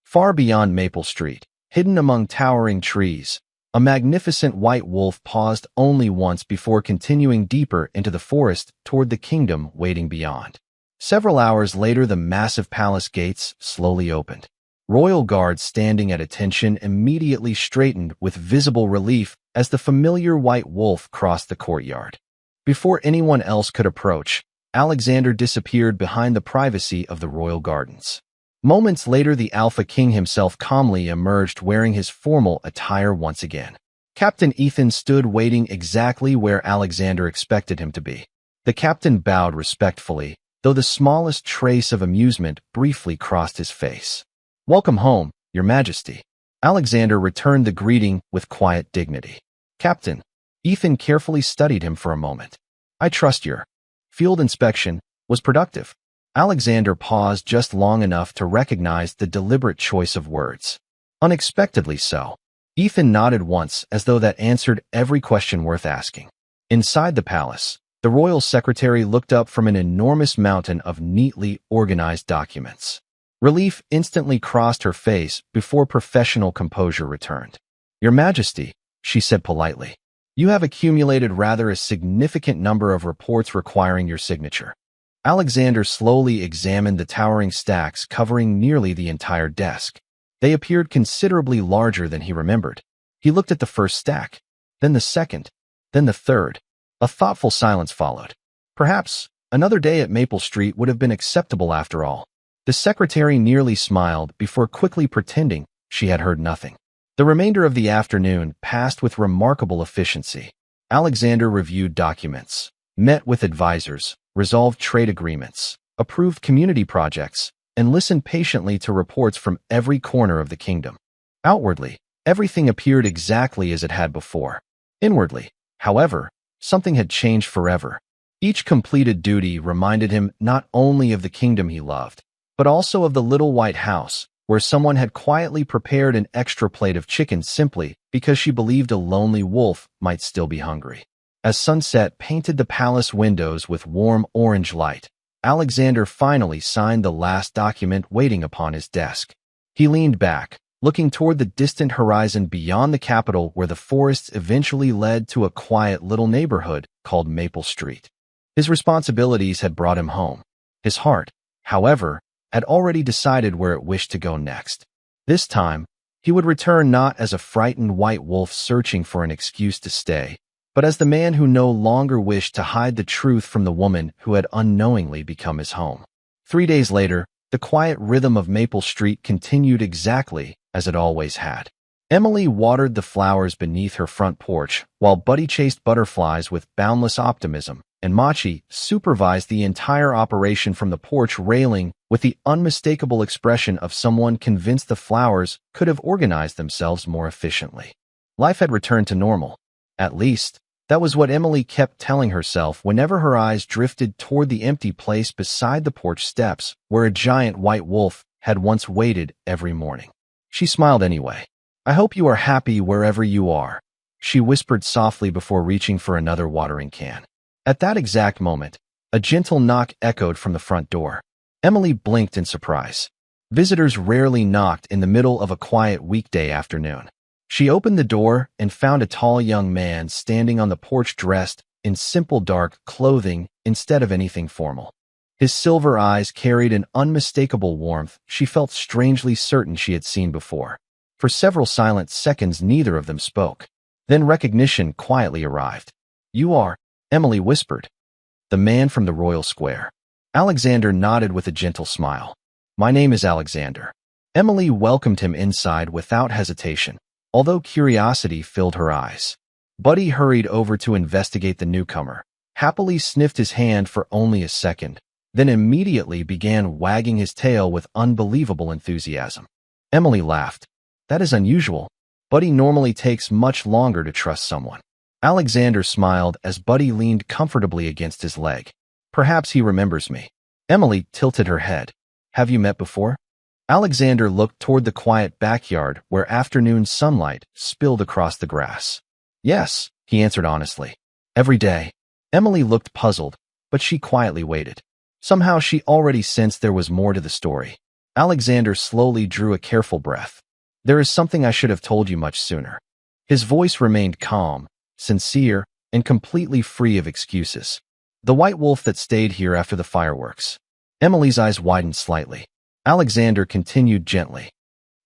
Far beyond Maple Street, hidden among towering trees, a magnificent white wolf paused only once before continuing deeper into the forest toward the kingdom waiting beyond. Several hours later, the massive palace gates slowly opened. Royal guards standing at attention immediately straightened with visible relief as the familiar white wolf crossed the courtyard. Before anyone else could approach, Alexander disappeared behind the privacy of the royal gardens. Moments later, the Alpha King himself calmly emerged wearing his formal attire once again. Captain Ethan stood waiting exactly where Alexander expected him to be. The captain bowed respectfully, though the smallest trace of amusement briefly crossed his face. Welcome home, Your Majesty. Alexander returned the greeting with quiet dignity. Captain, Ethan carefully studied him for a moment. I trust your field inspection was productive. Alexander paused just long enough to recognize the deliberate choice of words. Unexpectedly so. Ethan nodded once as though that answered every question worth asking. Inside the palace, the royal secretary looked up from an enormous mountain of neatly organized documents. Relief instantly crossed her face before professional composure returned. Your Majesty, she said politely, you have accumulated rather a significant number of reports requiring your signature. Alexander slowly examined the towering stacks covering nearly the entire desk. They appeared considerably larger than he remembered. He looked at the first stack, then the second, then the third. A thoughtful silence followed. Perhaps another day at Maple Street would have been acceptable after all. The secretary nearly smiled before quickly pretending she had heard nothing. The remainder of the afternoon passed with remarkable efficiency. Alexander reviewed documents, met with advisors, resolved trade agreements, approved community projects, and listened patiently to reports from every corner of the kingdom. Outwardly, everything appeared exactly as it had before. Inwardly, however, something had changed forever. Each completed duty reminded him not only of the kingdom he loved, but also of the little white house, where someone had quietly prepared an extra plate of chicken simply because she believed a lonely wolf might still be hungry. As sunset painted the palace windows with warm orange light, Alexander finally signed the last document waiting upon his desk. He leaned back, looking toward the distant horizon beyond the capital where the forests eventually led to a quiet little neighborhood called Maple Street. His responsibilities had brought him home. His heart, however, had already decided where it wished to go next. This time, he would return not as a frightened white wolf searching for an excuse to stay, but as the man who no longer wished to hide the truth from the woman who had unknowingly become his home. 3 days later, the quiet rhythm of Maple Street continued exactly as it always had. Emily watered the flowers beneath her front porch, while Buddy chased butterflies with boundless optimism, and Machi supervised the entire operation from the porch railing with the unmistakable expression of someone convinced the flowers could have organized themselves more efficiently. Life had returned to normal. At least, that was what Emily kept telling herself whenever her eyes drifted toward the empty place beside the porch steps where a giant white wolf had once waited every morning. She smiled anyway. I hope you are happy wherever you are, she whispered softly before reaching for another watering can. At that exact moment, a gentle knock echoed from the front door. Emily blinked in surprise. Visitors rarely knocked in the middle of a quiet weekday afternoon. She opened the door and found a tall young man standing on the porch dressed in simple dark clothing instead of anything formal. His silver eyes carried an unmistakable warmth she felt strangely certain she had seen before. For several silent seconds, neither of them spoke. Then recognition quietly arrived. You are, Emily whispered. The man from the royal square. Alexander nodded with a gentle smile. My name is Alexander. Emily welcomed him inside without hesitation, although curiosity filled her eyes. Buddy hurried over to investigate the newcomer, happily sniffed his hand for only a second, then immediately began wagging his tail with unbelievable enthusiasm. Emily laughed. That is unusual. Buddy normally takes much longer to trust someone. Alexander smiled as Buddy leaned comfortably against his leg. Perhaps he remembers me. Emily tilted her head. Have you met before? Alexander looked toward the quiet backyard where afternoon sunlight spilled across the grass. Yes, he answered honestly. Every day. Emily looked puzzled, but she quietly waited. Somehow she already sensed there was more to the story. Alexander slowly drew a careful breath. There is something I should have told you much sooner. His voice remained calm, sincere, and completely free of excuses. The white wolf that stayed here after the fireworks. Emily's eyes widened slightly. Alexander continued gently.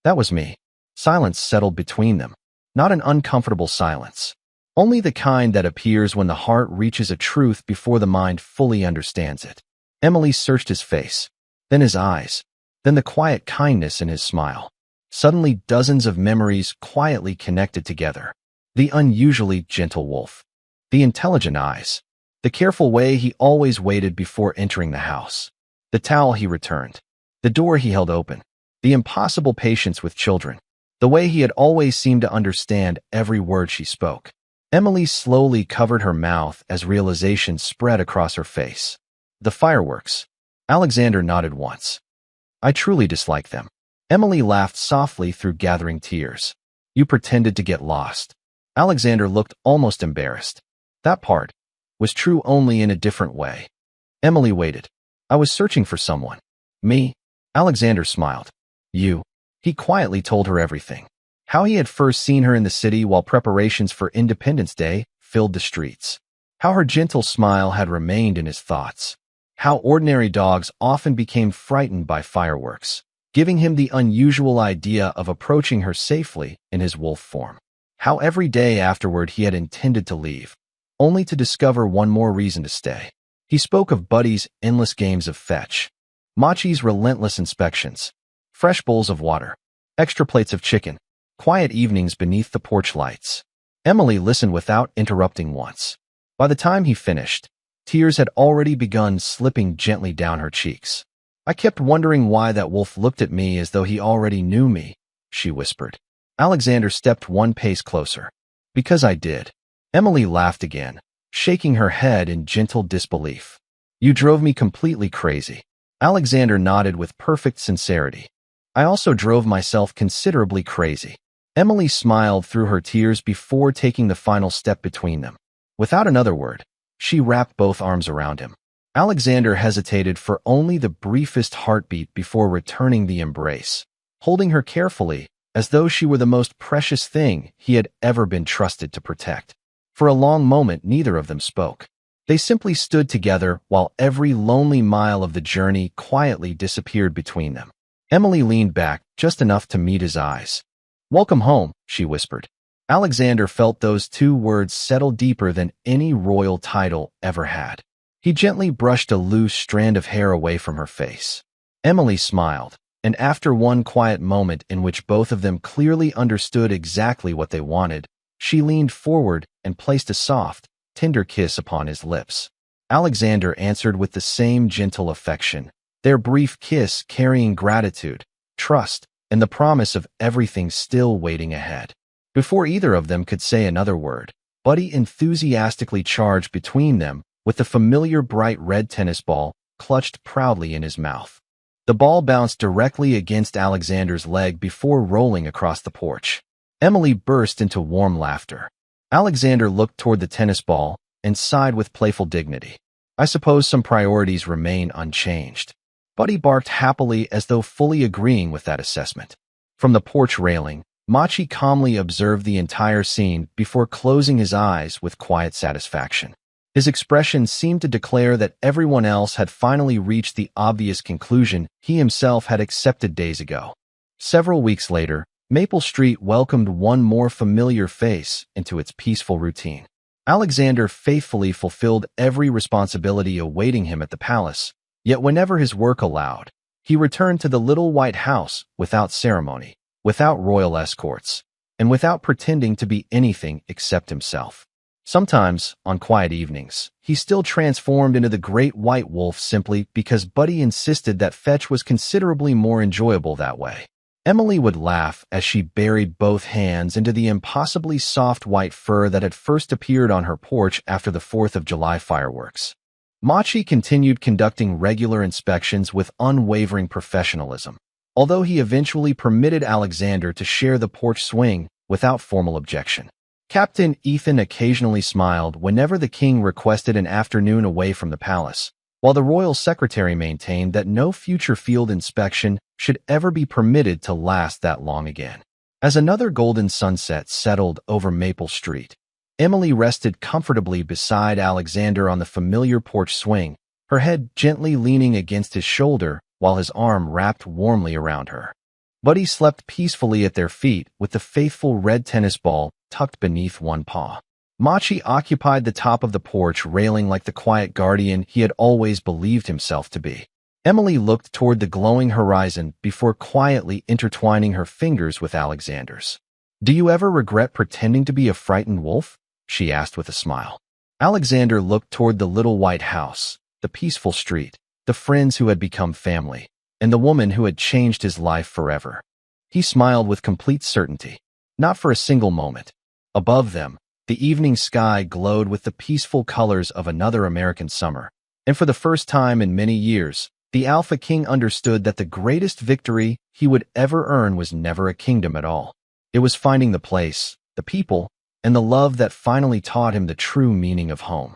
That was me. Silence settled between them. Not an uncomfortable silence. Only the kind that appears when the heart reaches a truth before the mind fully understands it. Emily searched his face, then his eyes, then the quiet kindness in his smile. Suddenly dozens of memories quietly connected together. The unusually gentle wolf. The intelligent eyes. The careful way he always waited before entering the house. The towel he returned. The door he held open. The impossible patience with children. The way he had always seemed to understand every word she spoke. Emily slowly covered her mouth as realization spread across her face. The fireworks. Alexander nodded once. I truly dislike them. Emily laughed softly through gathering tears. You pretended to get lost. Alexander looked almost embarrassed. That part was true only in a different way. Emily waited. I was searching for someone. Me? Alexander smiled. You. He quietly told her everything. How he had first seen her in the city while preparations for Independence Day filled the streets. How her gentle smile had remained in his thoughts. How ordinary dogs often became frightened by fireworks, giving him the unusual idea of approaching her safely in his wolf form. How every day afterward he had intended to leave, only to discover one more reason to stay. He spoke of Buddy's endless games of fetch, Machi's relentless inspections, fresh bowls of water, extra plates of chicken, quiet evenings beneath the porch lights. Emily listened without interrupting once. By the time he finished, tears had already begun slipping gently down her cheeks. I kept wondering why that wolf looked at me as though he already knew me, she whispered. Alexander stepped one pace closer. Because I did. Emily laughed again, shaking her head in gentle disbelief. You drove me completely crazy. Alexander nodded with perfect sincerity. I also drove myself considerably crazy. Emily smiled through her tears before taking the final step between them. Without another word, she wrapped both arms around him. Alexander hesitated for only the briefest heartbeat before returning the embrace, holding her carefully as though she were the most precious thing he had ever been trusted to protect. For a long moment, neither of them spoke. They simply stood together while every lonely mile of the journey quietly disappeared between them. Emily leaned back just enough to meet his eyes. Welcome home, she whispered. Alexander felt those two words settle deeper than any royal title ever had. He gently brushed a loose strand of hair away from her face. Emily smiled, and after one quiet moment in which both of them clearly understood exactly what they wanted, she leaned forward and placed a soft, tender kiss upon his lips. Alexander answered with the same gentle affection, their brief kiss carrying gratitude, trust, and the promise of everything still waiting ahead. Before either of them could say another word, Buddy enthusiastically charged between them with the familiar bright red tennis ball clutched proudly in his mouth. The ball bounced directly against Alexander's leg before rolling across the porch. Emily burst into warm laughter. Alexander looked toward the tennis ball and sighed with playful dignity. I suppose some priorities remain unchanged. Buddy barked happily as though fully agreeing with that assessment. From the porch railing, Machi calmly observed the entire scene before closing his eyes with quiet satisfaction. His expression seemed to declare that everyone else had finally reached the obvious conclusion he himself had accepted days ago. Several weeks later, Maple Street welcomed one more familiar face into its peaceful routine. Alexander faithfully fulfilled every responsibility awaiting him at the palace, yet whenever his work allowed, He returned to the little white house without ceremony, without royal escorts, and without pretending to be anything except himself. Sometimes, on quiet evenings, he still transformed into the great white wolf simply because Buddy insisted that fetch was considerably more enjoyable that way. Emily would laugh as she buried both hands into the impossibly soft white fur that had first appeared on her porch after the 4th of July fireworks. Machi continued conducting regular inspections with unwavering professionalism, although he eventually permitted Alexander to share the porch swing without formal objection. Captain Ethan occasionally smiled whenever the king requested an afternoon away from the palace, while the royal secretary maintained that no future field inspection should ever be permitted to last that long again. As another golden sunset settled over Maple Street, Emily rested comfortably beside Alexander on the familiar porch swing, her head gently leaning against his shoulder while his arm wrapped warmly around her. Buddy slept peacefully at their feet with the faithful red tennis ball tucked beneath one paw. Machi occupied the top of the porch railing like the quiet guardian he had always believed himself to be. Emily looked toward the glowing horizon before quietly intertwining her fingers with Alexander's. "Do you ever regret pretending to be a frightened wolf?" she asked with a smile. Alexander looked toward the little white house, the peaceful street, the friends who had become family, and the woman who had changed his life forever. He smiled with complete certainty, not for a single moment. Above them, the evening sky glowed with the peaceful colors of another American summer, and for the first time in many years, the Alpha King understood that the greatest victory he would ever earn was never a kingdom at all. It was finding the place, the people, and the love that finally taught him the true meaning of home.